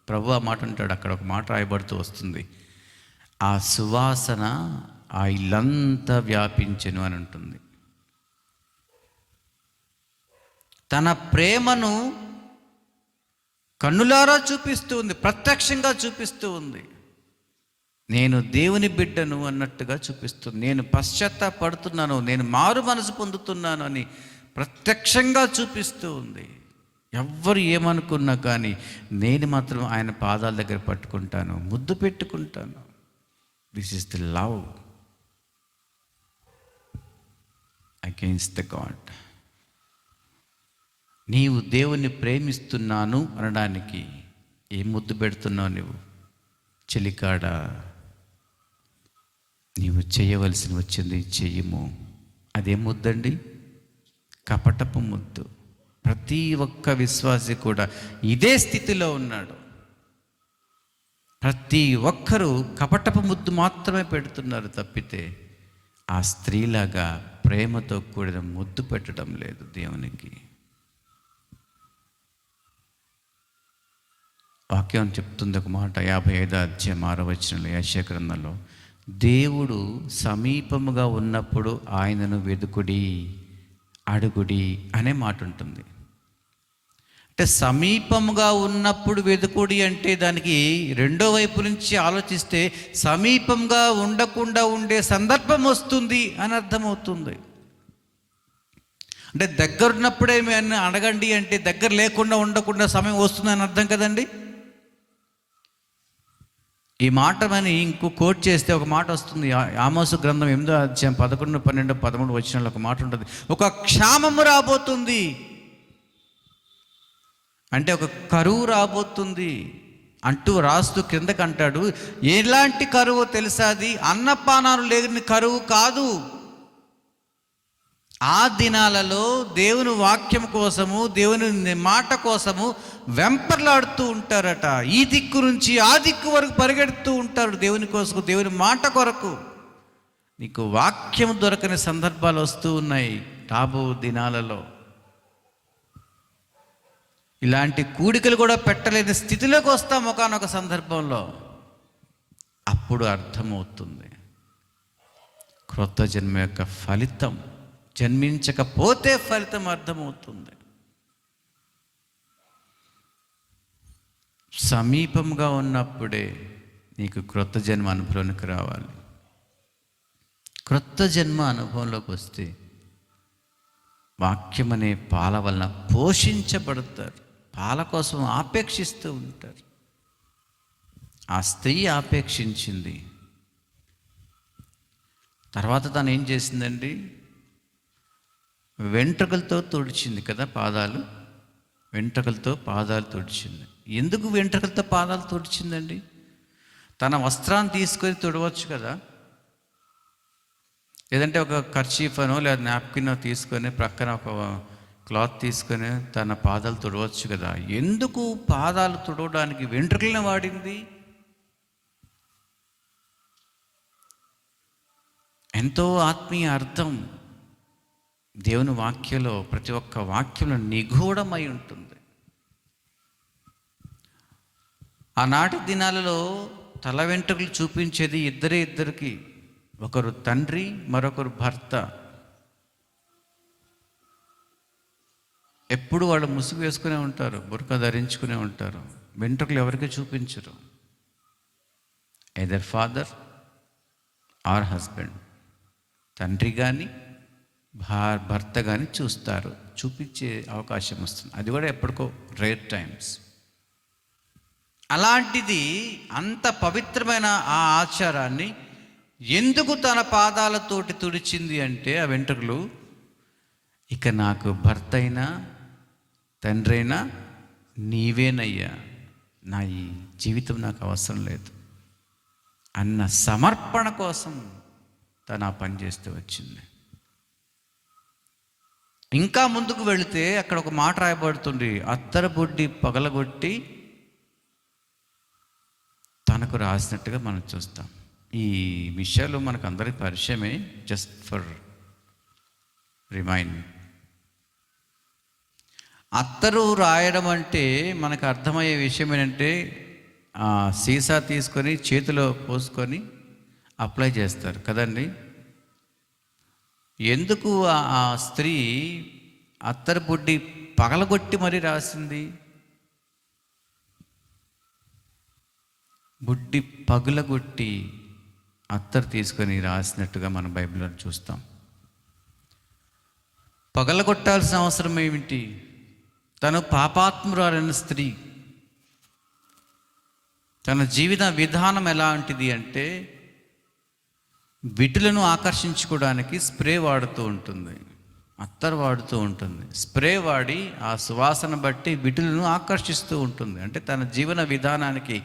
ప్రభు ఆ మాట అంటాడు, అక్కడ ఒక మాట రాయబడుతూ వస్తుంది, ఆ సువాసన ఆ ఇల్లంతా వ్యాపించెను అని ఉంటుంది. తన ప్రేమను కన్నులారా చూపిస్తూ ఉంది, ప్రత్యక్షంగా చూపిస్తూ ఉంది. నేను దేవుని బిడ్డను అన్నట్టుగా చూపిస్తుంది. నేను పశ్చాత్తాపడుతున్నాను, నేను మారు మనసు పొందుతున్నాను అని ప్రత్యక్షంగా చూపిస్తూ ఉంది. ఎవ్వరు ఏమనుకున్నా కానీ నేను మాత్రం ఆయన పాదాల దగ్గర పట్టుకుంటాను, ముద్దు పెట్టుకుంటాను. This is the love against the God. నీవు దేవుణ్ణి ప్రేమిస్తున్నాను అనడానికి ఏం ముద్దు పెడుతున్నావు నువ్వు? చెలికాడ, నీవు చేయవలసి వచ్చింది చెయ్యము. అదేం ముద్దండి? కపటపు ముద్దు. ప్రతి ఒక్క విశ్వాసి కూడా ఇదే స్థితిలో ఉన్నాడు. ప్రతి ఒక్కరూ కపటపు ముద్దు మాత్రమే పెడుతున్నారు తప్పితే ఆ స్త్రీలాగా ప్రేమతో కూడిన ముద్దు పెట్టడం లేదు దేవునికి. వాక్యం చెప్తుంది ఒక మాట, 55వ అధ్యాయం 6వ వచనంలో, యెషయా గ్రంథంలో, దేవుడు సమీపముగా ఉన్నప్పుడు ఆయనను వెదుకుడి, అడుగుడి అనే మాట ఉంటుంది. అంటే సమీపముగా ఉన్నప్పుడు వెదుకుడి అంటే దానికి రెండో వైపు నుంచి ఆలోచిస్తే సమీపంగా ఉండకుండా ఉండే సందర్భం వస్తుంది అని అర్థమవుతుంది. అంటే దగ్గరున్నప్పుడే అడగండి అంటే దగ్గర లేకుండా ఉండకుండా సమయం వస్తుంది అని అర్థం కదండి. ఈ మాట అని ఇంకో కోట్ చేస్తే ఒక మాట వస్తుంది. ఆమోసు గ్రంథం 8వ అధ్యాయం 11, 12, 13 వచనాల్లో ఒక మాట ఉంటుంది, ఒక క్షామము రాబోతుంది అంటే ఒక కరువు రాబోతుంది అంటూ రాస్తూ కిందకి అంటాడు. ఎలాంటి కరువు తెలుసా? అది అన్నపానాలు లేని కరువు కాదు. ఆ దినాలలో దేవుని వాక్యం కోసము, దేవుని మాట కోసము వెంపర్లాడుతూ ఉంటారట. ఈ దిక్కు నుంచి ఆ దిక్కు వరకు పరిగెడుతూ ఉంటారు దేవుని కోసం, దేవుని మాట కొరకు. నీకు వాక్యం దొరకని సందర్భాలు వస్తూ ఉన్నాయి రాబో దినాలలో. ఇలాంటి కూడికలు కూడా పెట్టలేని స్థితిలోకి వస్తాం ఒకానొక సందర్భంలో. అప్పుడు అర్థమవుతుంది క్రొత్త జన్మ యొక్క ఫలితం. జన్మించకపోతే ఫలితం అర్థమవుతుంది. సమీపంగా ఉన్నప్పుడే నీకు క్రొత్త జన్మ అనుభవంలోకి రావాలి. క్రొత్త జన్మ అనుభవంలోకి వస్తే వాక్యం అనే పాల వలన పోషించబడతారు. పాల కోసం ఆపేక్షిస్తూ ఉంటారు. ఆ స్త్రీ ఆపేక్షించింది. తర్వాత తను ఏం చేసిందండి? వెంట్రుకలతో తుడిచింది కదా పాదాలు. వెంట్రుకలతో పాదాలు తుడిచింది. ఎందుకు వెంట్రుకలతో పాదాలు తుడిచిందండి? తన వస్త్రాన్ని తీసుకొని తుడవచ్చు కదా, లేదంటే ఒక కర్చీఫనో లేదా నాప్కినో తీసుకొని ప్రక్కన ఒక క్లాత్ తీసుకొని తన పాదాలు తుడవచ్చు కదా, ఎందుకు పాదాలు తుడవడానికి వెంట్రుకలను వాడింది? ఎంతో ఆత్మీయ అర్థం దేవుని వాక్యంలో, ప్రతి ఒక్క వాక్యంలో నిగూఢమై ఉంటుంది. ఆనాటి దినాలలో తల వెంట్రుకలు చూపించేది ఇద్దరికి, ఒకరు తండ్రి, మరొకరు భర్త. ఎప్పుడు వాళ్ళు ముసుగు వేసుకునే ఉంటారు, బురక ధరించుకునే ఉంటారు, వెంట్రుకలు ఎవరికి చూపించరు. ఎదర్ ఫాదర్ ఆర్ హస్బెండ్, తండ్రి కానీ భర్త కానీ చూపించే అవకాశం వస్తుంది. అది కూడా ఎప్పటికో రేర్ టైమ్స్. అలాంటిది అంత పవిత్రమైన ఆ ఆచారాన్ని ఎందుకు తన పాదాలతోటి తుడిచింది అంటే, ఆ వెంట్రుకలు ఇక నాకు భర్త అయినా తండ్రి అయినా నీవేనయ్యా, నా ఈ జీవితం నాకు అవసరం లేదు అన్న సమర్పణ కోసం తను ఆ పని చేస్తూ వచ్చింది. ఇంకా ముందుకు వెళితే అక్కడ ఒక మాట రాయబడుతుంది, అత్తరు బొడ్డి పగలగొట్టి తనకు రాసినట్టుగా మనం చూస్తాం. ఈ విషయాలు మనకు అందరికీ పరిచయమే, జస్ట్ ఫర్ రిమైండ్. అత్తరు రాయడం అంటే మనకు అర్థమయ్యే విషయం ఏంటంటే, సీసా తీసుకొని చేతిలో పోసుకొని అప్లై చేస్తారు కదండి. ఎందుకు ఆ స్త్రీ అత్తరు బుడ్డి పగలగొట్టి మరీ రాసింది? బుడ్డి పగులగొట్టి అత్తరు తీసుకొని రాసినట్టుగా మనం బైబిల్లో చూస్తాం. పగలగొట్టాల్సిన అవసరం ఏమిటి? తను పాపాత్మురాలైన స్త్రీ. తన జీవిత విధానం ఎలాంటిది అంటే, విటులను ఆకర్షించుకోవడానికి స్ప్రే వాడుతూ ఉంటుంది, అత్తరు వాడుతూ ఉంటుంది. స్ప్రే వాడి ఆ సువాసన బట్టి విటులను ఆకర్షిస్తూ ఉంటుంది. అంటే తన జీవన విధానానికి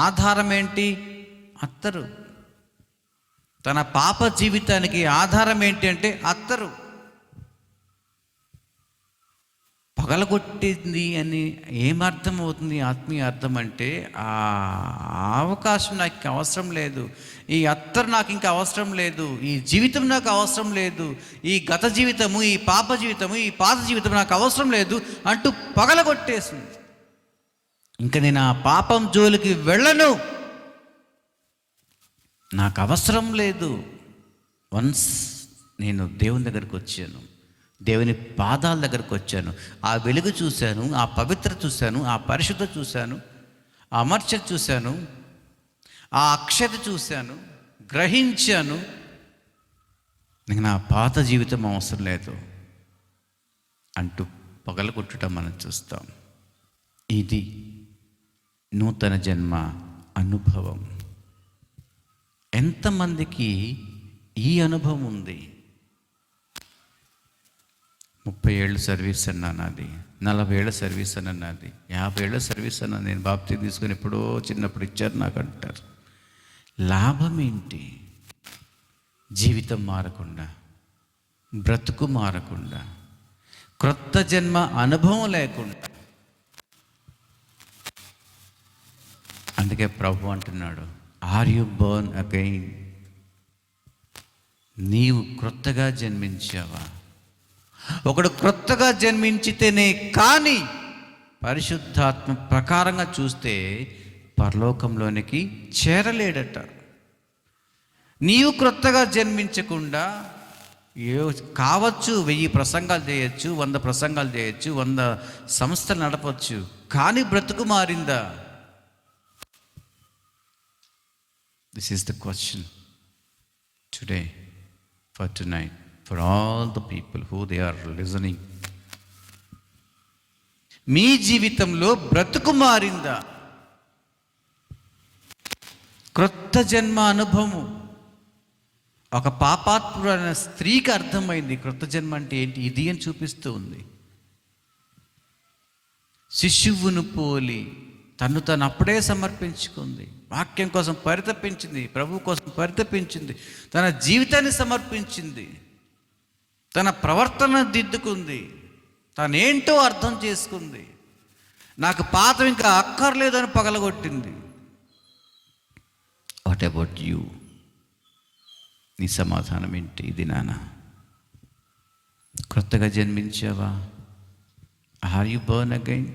ఆధారం ఏంటి? అత్తరు. తన పాప జీవితానికి ఆధారం ఏంటి అంటే అత్తరు. పగలగొట్టింది అని ఏమర్థం అవుతుంది? ఆత్మీయ అర్థం అంటే, ఆ అవకాశం నాకు అవసరం లేదు, ఈ అత్తరు నాకు ఇంకా అవసరం లేదు, ఈ జీవితం నాకు అవసరం లేదు, ఈ గత జీవితము, ఈ పాప జీవితము, ఈ పాత జీవితం నాకు అవసరం లేదు అంటూ పగలగొట్టేసింది. ఇంకా నేను ఆ పాపం జోలికి వెళ్ళను, నాకు అవసరం లేదు. వన్స్ నేను దేవుని దగ్గరికి వచ్చాను, దేవుని పాదాల దగ్గరకు వచ్చాను, ఆ వెలుగు చూశాను, ఆ పవిత్ర చూశాను, ఆ పరిశుద్ధ చూశాను, ఆ అమర్చత చూశాను, ఆ అక్షత చూశాను, గ్రహించాను, నీకు నా పాత జీవితం అవసరం లేదు అంటూ పగలగొట్టడం మనం చూస్తాం. ఇది నూతన జన్మ అనుభవం. ఎంతమందికి ఈ అనుభవం ఉంది? 30 ఏళ్ళు సర్వీస్ అన్నా నాది, 40 ఏళ్ళ సర్వీస్ అన్న నాది, 50 ఏళ్ళ సర్వీస్ అన్నా నేను బాప్తీ తీసుకొని ఎప్పుడో చిన్నప్పుడు ఇచ్చారు నాకు అంటారు. లాభం ఏంటి? జీవితం మారకుండా, బ్రతుకు మారకుండా, క్రొత్త జన్మ అనుభవం లేకుండా. అందుకే ప్రభు అంటున్నాడు, ఆర్ యు బోర్న్ అగైన్? నీవు క్రొత్తగా జన్మించావా? ఒకడు క్రొత్తగా జన్మించితేనే కానీ పరిశుద్ధాత్మ ప్రకారంగా చూస్తే పరలోకంలోనికి చేరలేడట. నీవు క్రొత్తగా జన్మించకుండా కావచ్చు 1000 ప్రసంగాలు చేయొచ్చు, 100 ప్రసంగాలు చేయొచ్చు, 100 సంస్థలు నడపచ్చు, కానీ బ్రతుకు మారిందా? This is the question today, for tonight, for all the people who they are listening. మీ జీవితంలో బ్రతుకు మారిందా? క్రొత్త జన్మ అనుభవం. ఒక పాపాత్ముడైన స్త్రీకి అర్థమైంది క్రొత్త జన్మ అంటే ఏంటి, ఇది అని చూపిస్తూ ఉంది. శిశువును పోలి తను అప్పుడే సమర్పించుకుంది, వాక్యం కోసం పరితపించింది, ప్రభు కోసం పరితపించింది, తన జీవితాన్ని సమర్పించింది, తన ప్రవర్తన దిద్దుకుంది. తనేంటో అర్థం చేసుకుంది. నాకు పాతం ఇంకా అక్కర్లేదని పగలగొట్టింది. What about you? నీ సమాధానం ఏంటి? ఇది నాన్న, క్రొత్తగా జన్మించావా? Are you born again?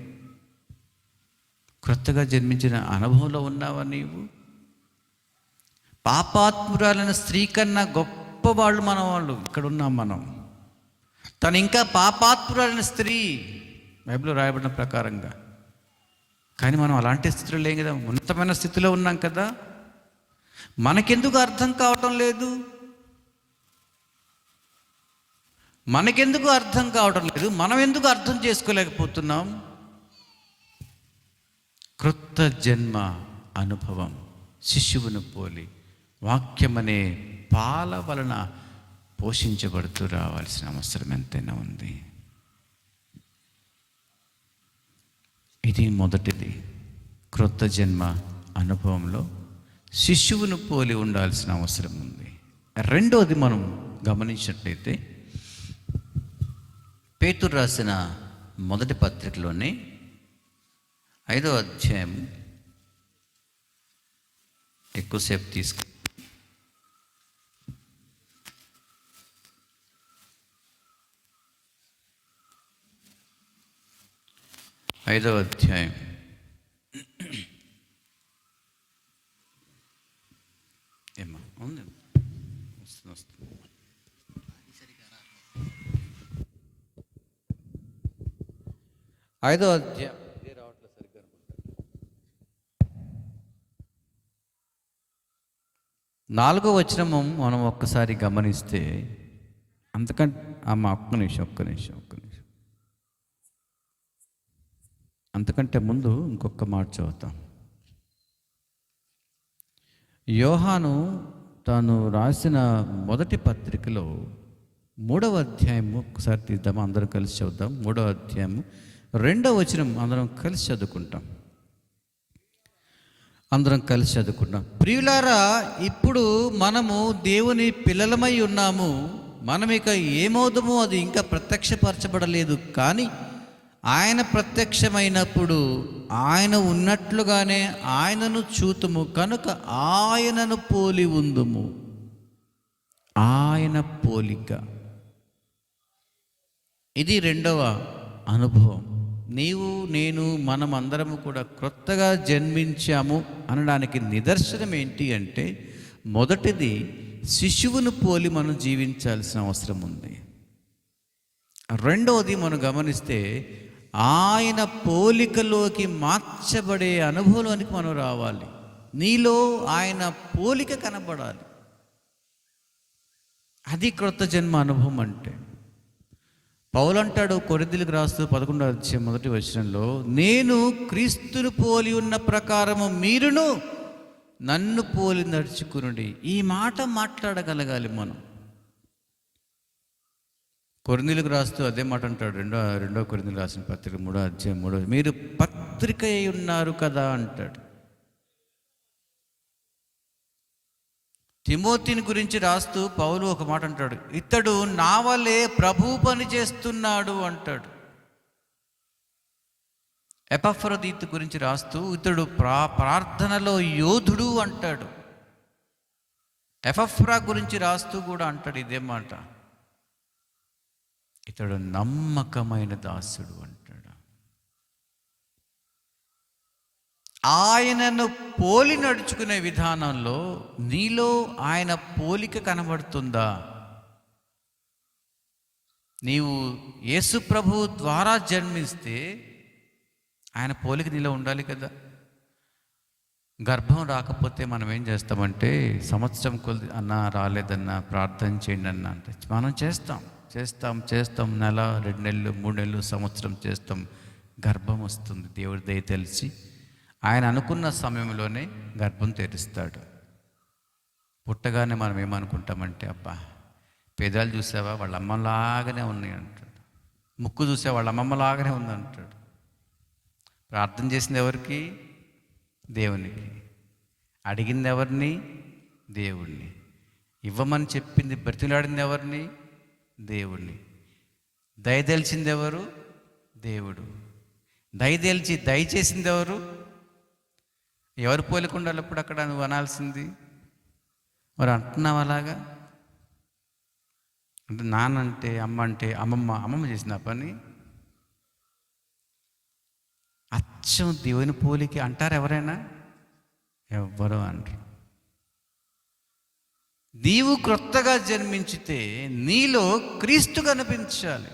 క్రొత్తగా జన్మించిన అనుభవంలో ఉన్నావా నీవు? పాపాత్మురాలైన స్త్రీ కన్నా గొప్పవాళ్ళు మన వాళ్ళు ఇక్కడ ఉన్నాం మనం. తను ఇంకా పాపాత్మురాలైన స్త్రీ బైబిల్లో రాయబడిన ప్రకారంగా. కానీ మనం అలాంటి స్థితిలో లేం కదా, ఉన్నతమైన స్థితిలో ఉన్నాం కదా. మనకెందుకు అర్థం కావటం లేదు? మనకెందుకు అర్థం కావటం లేదు? మనం ఎందుకు అర్థం చేసుకోలేకపోతున్నాం? క్రొత్త జన్మ అనుభవం శిశువును పోలి వాక్యమనే పాల వలన పోషించబడుతూ రావాల్సిన అవసరం ఎంతైనా ఉంది. ఇది మొదటిది. క్రొత్త జన్మ అనుభవంలో శిశువును పోలి ఉండాల్సిన అవసరం ఉంది. రెండోది మనం గమనించినట్లయితే పేతురు రాసిన మొదటి పత్రికలోనే 5వ అధ్యాయం ఎక్కువసేపు తీసుకు 5వ అధ్యాయం ఏమా ఉంది, వస్తుంది. 5వ అధ్యాయం 4వ వచనము మనం ఒక్కసారి గమనిస్తే, అంతకంటే ఒక్క నిమిషం అంతకంటే ముందు ఇంకొక మాట చదువుతాం. యోహాను తాను రాసిన మొదటి పత్రికలో 3వ అధ్యాయము ఒకసారి తీద్దాము, అందరం కలిసి చదువుతాం. 3వ అధ్యాయము 2వ వచనం అందరం కలిసి చదువుకుంటాం. ప్రియులారా, ఇప్పుడు మనము దేవుని పిల్లలమై ఉన్నాము. మనం ఇక ఏమవుదామో అది ఇంకా ప్రత్యక్షపరచబడలేదు. కానీ ఆయన ప్రత్యక్షమైనప్పుడు ఆయన ఉన్నట్లుగానే ఆయనను చూతుము కనుక ఆయనను పోలి ఉందుము. ఆయన పోలిక, ఇది రెండవ అనుభవం. నీవు నేను మనం అందరము కూడా క్రొత్తగా జన్మించాము అనడానికి నిదర్శనం ఏంటి అంటే, మొదటిది శిశువును పోలి మనం జీవించాల్సిన అవసరం ఉంది. రెండవది మనం గమనిస్తే ఆయన పోలికలోకి మార్చబడే అనుభవంలోనికి మనం రావాలి. నీలో ఆయన పోలిక కనబడాలి. అది క్రొత్త జన్మ అనుభవం అంటే. పౌలు అంటాడు కొరింథీయులకు రాస్తూ 11వ అధ్యాయం 1వ వచనంలో, నేను క్రీస్తును పోలి ఉన్న ప్రకారము మీరును నన్ను పోలి నడుచుకునుడి. ఈ మాట మాట్లాడగలగాలి మనం. కొరింథీయులకు రాస్తూ అదే మాట అంటాడు. రెండో కొరింథీయులకు రాసిన పత్రిక 3వ అధ్యాయం 3వ, మీరు పత్రిక అయి ఉన్నారు కదా అంటాడు. తిమోతిని గురించి రాస్తూ పౌలు ఒక మాట అంటాడు, ఇతడు నా వల్లే ప్రభు పని చేస్తున్నాడు అంటాడు. ఎపఫ్రదీతు గురించి రాస్తూ ఇతడు ప్రార్థనలో యోధుడు అంటాడు. ఎపఫ్రా గురించి రాస్తూ కూడా అంటాడు ఇదే మాట, ఇతడు నమ్మకమైన దాసుడు అంటాడు. ఆయనను పోలి నడుచుకునే విధానంలో నీలో ఆయన పోలిక కనబడుతుందా? నీవు యేసు ప్రభువు ద్వారా జన్మిస్తే ఆయన పోలిక నీలో ఉండాలి కదా. గర్భం రాకపోతే మనం ఏం చేస్తామంటే, సంవత్సరం కొద్ది అన్నా రాలేదన్నా ప్రార్థన చేయండి అన్నా అంటే మనం చేస్తాం నెల 2 నెలలు 3 నెలలు సంవత్సరం చేస్తాం. గర్భం వస్తుంది. దేవుడి దయ తెలిసి ఆయన అనుకున్న సమయంలోనే గర్భం తెరుస్తాడు. పుట్టగానే మనం ఏమనుకుంటామంటే, అబ్బా పేదాలు చూసావా వాళ్ళ అమ్మలాగానే ఉన్నాయి అంటాడు. ముక్కు చూసావా వాళ్ళ అమ్మమ్మలాగానే ఉంది అంటాడు. ప్రార్థన చేసింది ఎవరికి? దేవునికి. అడిగింది ఎవరిని? దేవుణ్ణి. ఇవ్వమని చెప్పింది బ్రతిలాడింది ఎవరిని? దేవుణ్ణి. దయదలిచింది ఎవరు? దేవుడు. దయచేసి దయచేసింది ఎవరు? ఎవరు పోలిక ఉండాలి అప్పుడు అక్కడ నువ్వు అనాల్సింది? మరి అంటున్నావు అలాగా? అంటే నాన్న అంటే అమ్మమ్మ చేసిన ఆ పని. అచ్చం దేవుని పోలిక అంటారు ఎవరైనా? ఎవ్వరు అనరు. నీవు క్రొత్తగా జన్మించితే నీలో క్రీస్తు కనిపించాలి.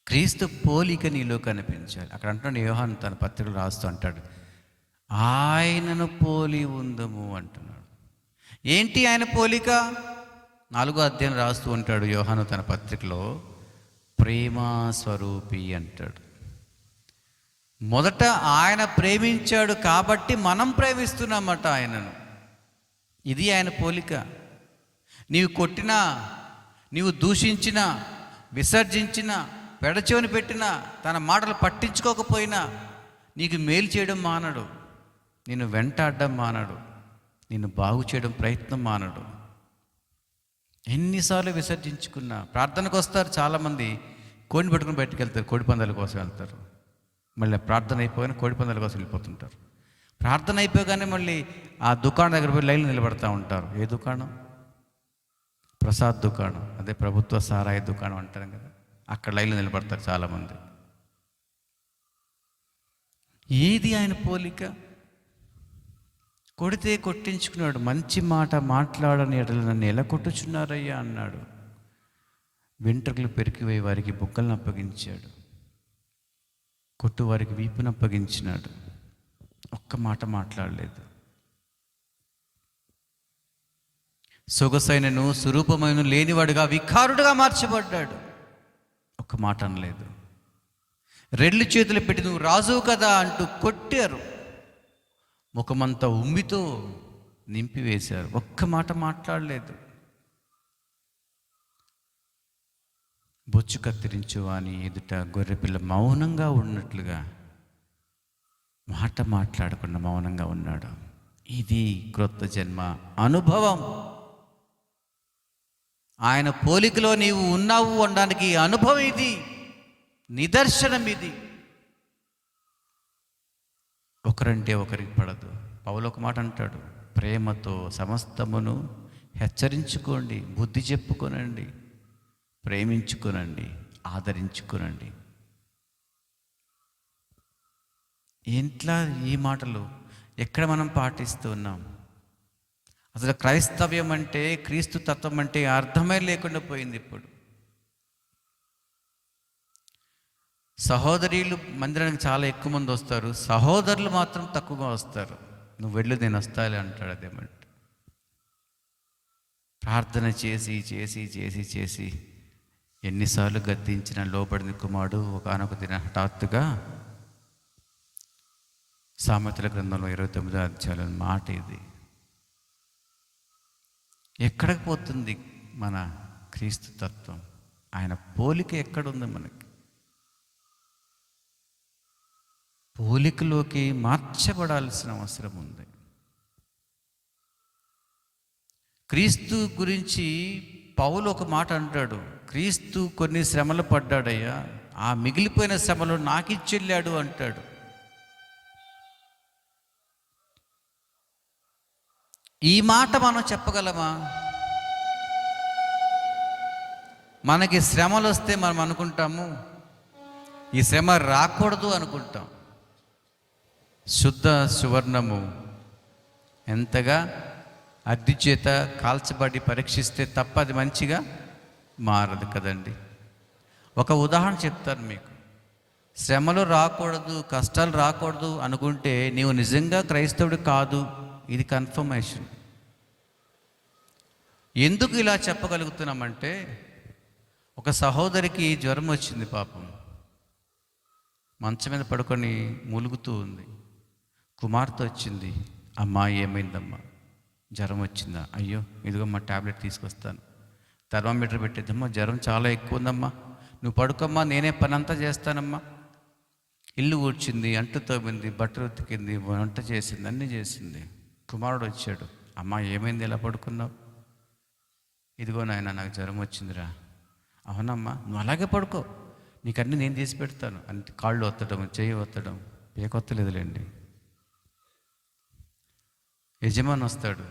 క్రీస్తు పోలిక నీలో కనిపించాలి. అక్కడ అంటున్నాడు యోహాను తన పత్రికలు రాస్తూ అంటాడు, ఆయనను పోలి ఉందము అంటున్నాడు. ఏంటి ఆయన పోలిక? 4వ అధ్యాయం రాస్తూ ఉంటాడు యోహాను తన పత్రికలో, ప్రేమ స్వరూపి అంటాడు. మొదట ఆయన ప్రేమించాడు కాబట్టి మనం ప్రేమిస్తున్నామట ఆయనను. ఇది ఆయన పోలిక. నీవు కొట్టినా, నీవు దూషించినా, విసర్జించినా, పెడచెవిని పెట్టినా, తన మాటలు పట్టించుకోకపోయినా నీకు మేలు చేయడం మానడు, నిన్ను వెంటాడడం మానడు, నిన్ను బాగు చేయడం ప్రయత్నం మానడు. ఎన్నిసార్లు విసర్జించుకున్నా. ప్రార్థనకు వస్తారు చాలామంది, కోడిని పెట్టుకుని బయటకు వెళ్తారు, కోడి పందాల కోసం వెళ్తారు. మళ్ళీ ప్రార్థన అయిపోగానే కోడి పందాల కోసం వెళ్ళిపోతుంటారు. ప్రార్థన అయిపోగానే మళ్ళీ ఆ దుకాణం దగ్గర పోయి లైన్లో నిలబడతా ఉంటారు. ఏ దుకాణం? ప్రసాద్ దుకాణం, అదే ప్రభుత్వ సారాయి దుకాణం అంటారు కదా, అక్కడ లైన్లో నిలబడతారు చాలామంది. ఏది ఆయన పోలిక? కొడితే కొట్టించుకున్నాడు, మంచి మాట మాట్లాడని ఎడల నన్ను ఎలా కొట్టుచున్నారయ్యా అన్నాడు. వెంట్రుకలు పెరికిపోయి వారికి బుగ్గలను అప్పగించాడు, కొట్టు వారికి వీపును అప్పగించినాడు. ఒక్క మాట మాట్లాడలేదు. సొగసైనను స్వరూపమైన లేనివాడుగా వికారుడుగా మార్చబడ్డాడు. ఒక్క మాట అనలేదు. రెడ్లు చేతులు పెట్టి నువ్వు రాజువు కదా అంటూ కొట్టారు. ముఖమంతా ఉమ్మితో నింపివేశారు. ఒక్క మాట మాట్లాడలేదు. బొచ్చు కత్తిరించు అని ఎదుట గొర్రెపిల్ల మౌనంగా ఉన్నట్లుగా మాట మాట్లాడకుండా మౌనంగా ఉన్నాడు. ఇది క్రొత్త జన్మ అనుభవం. ఆయన పోలికలో నీవు ఉన్నావు అనడానికి అనుభవం ఇది, నిదర్శనం ఇది. ఒకరంటే ఒకరికి పడదు. పౌలు ఒక మాట అంటాడు, ప్రేమతో సమస్తమును హెచ్చరించుకోండి, బుద్ధి చెప్పుకోనండి, ప్రేమించుకోనండి, ఆదరించుకోనండి. ఇంట్లో ఈ మాటలు ఎక్కడ మనం పాటిస్తూ ఉన్నాం? అసలు క్రైస్తవ్యం అంటే, క్రీస్తు తత్వం అంటే అర్థమే లేకుండా పోయింది ఇప్పుడు. సహోదరులు మందిరానికి చాలా ఎక్కువ మంది వస్తారు, సహోదరులు మాత్రం తక్కువగా వస్తారు. నువ్వు వెళ్ళు, నేను వస్తాలే అంటాడు. అదేమంటే ప్రార్థన చేసి చేసి చేసి చేసి ఎన్నిసార్లు గద్దించిన లోబడిన కుమారుడు ఒకనొక దిన హఠాత్తుగా, సామెతల గ్రంథంలో 29వ అధ్యాయం మాట ఇది. ఎక్కడికి పోతుంది మన క్రీస్తు తత్వం? ఆయన పోలిక ఎక్కడుంది మనకి? పోలికలోకి మార్చబడాల్సిన అవసరం ఉంది. క్రీస్తు గురించి పౌలు ఒక మాట అంటాడు, క్రీస్తు కొన్ని శ్రమలు పడ్డాడయ్యా, ఆ మిగిలిపోయిన శ్రమలు నాకిచ్చెళ్ళాడు అంటాడు. ఈ మాట మనం చెప్పగలమా? మనకి శ్రమలు వస్తే మనం అనుకుంటాము, ఈ శ్రమ రాకూడదు అనుకుంటాం. శుద్ధ సువర్ణము ఎంతగా అగ్ని చేత కాల్చబడి పరీక్షిస్తే తప్ప అది మంచిగా మారదు కదండి. ఒక ఉదాహరణ చెప్తాను మీకు. శ్రమలు రాకూడదు, కష్టాలు రాకూడదు అనుకుంటే నీవు నిజంగా క్రైస్తవుడు కాదు. ఇది కన్ఫర్మేషన్. ఎందుకు ఇలా చెప్పగలుగుతున్నామంటే, ఒక సహోదరికి జ్వరం వచ్చింది. పాపం మంచం మీద పడుకొని మూలుగుతూ ఉంది. కుమార్తె వచ్చింది, అమ్మా ఏమైందమ్మా? జ్వరం వచ్చిందా? అయ్యో ఇదిగోమ్మా ట్యాబ్లెట్ తీసుకొస్తాను. థర్మామీటర్ పెట్టేద్దమ్మా, జ్వరం చాలా ఎక్కువ ఉందమ్మా, నువ్వు పడుకోమ్మా, నేనే పని అంతా చేస్తానమ్మా. ఇల్లు ఊడ్చింది, అంట్లు తోమింది, బట్టలు ఉతికింది, వంట చేసింది, అన్నీ చేసింది. కుమారుడు వచ్చాడు, అమ్మా ఏమైంది, ఎలా పడుకున్నావు? ఇదిగో నాయన నాకు జ్వరం వచ్చిందిరా. అవునమ్మా, నువ్వు అలాగే పడుకో, నీకన్నీ నేను తీసి పెడతాను అంటే కాళ్ళు ఒత్తడం, చేయి ఒత్తడం, పేకొత్తలేదులేండి. యజమాని వస్తాడు,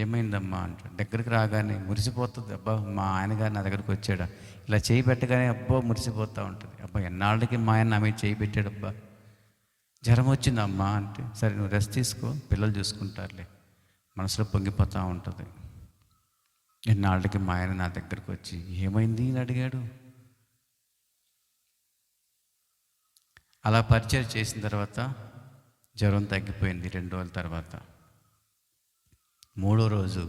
ఏమైందమ్మా అంటాడు. దగ్గరికి రాగానే మురిసిపోతుంది. అబ్బా మా ఆయన గారు నా దగ్గరికి వచ్చాడా, ఇలా చేయి పెట్టగానే అబ్బో మురిసిపోతూ ఉంటుంది. అబ్బా ఎన్నాళ్ళకి మా ఆయన నా మీద చేయి పెట్టాడబ్బా, జ్వరం వచ్చిందమ్మా అంటే, సరే నువ్వు రెస్ట్ తీసుకో, పిల్లలు చూసుకుంటారులే, మనసులో పొంగిపోతూ ఉంటుంది. ఎన్నాళ్ళకి మా ఆయన నా దగ్గరికి వచ్చి ఏమైంది అని అడిగాడు. అలా పరిచయం చేసిన తర్వాత జ్వరం తగ్గిపోయింది. 2 రోజుల తర్వాత 3వ రోజు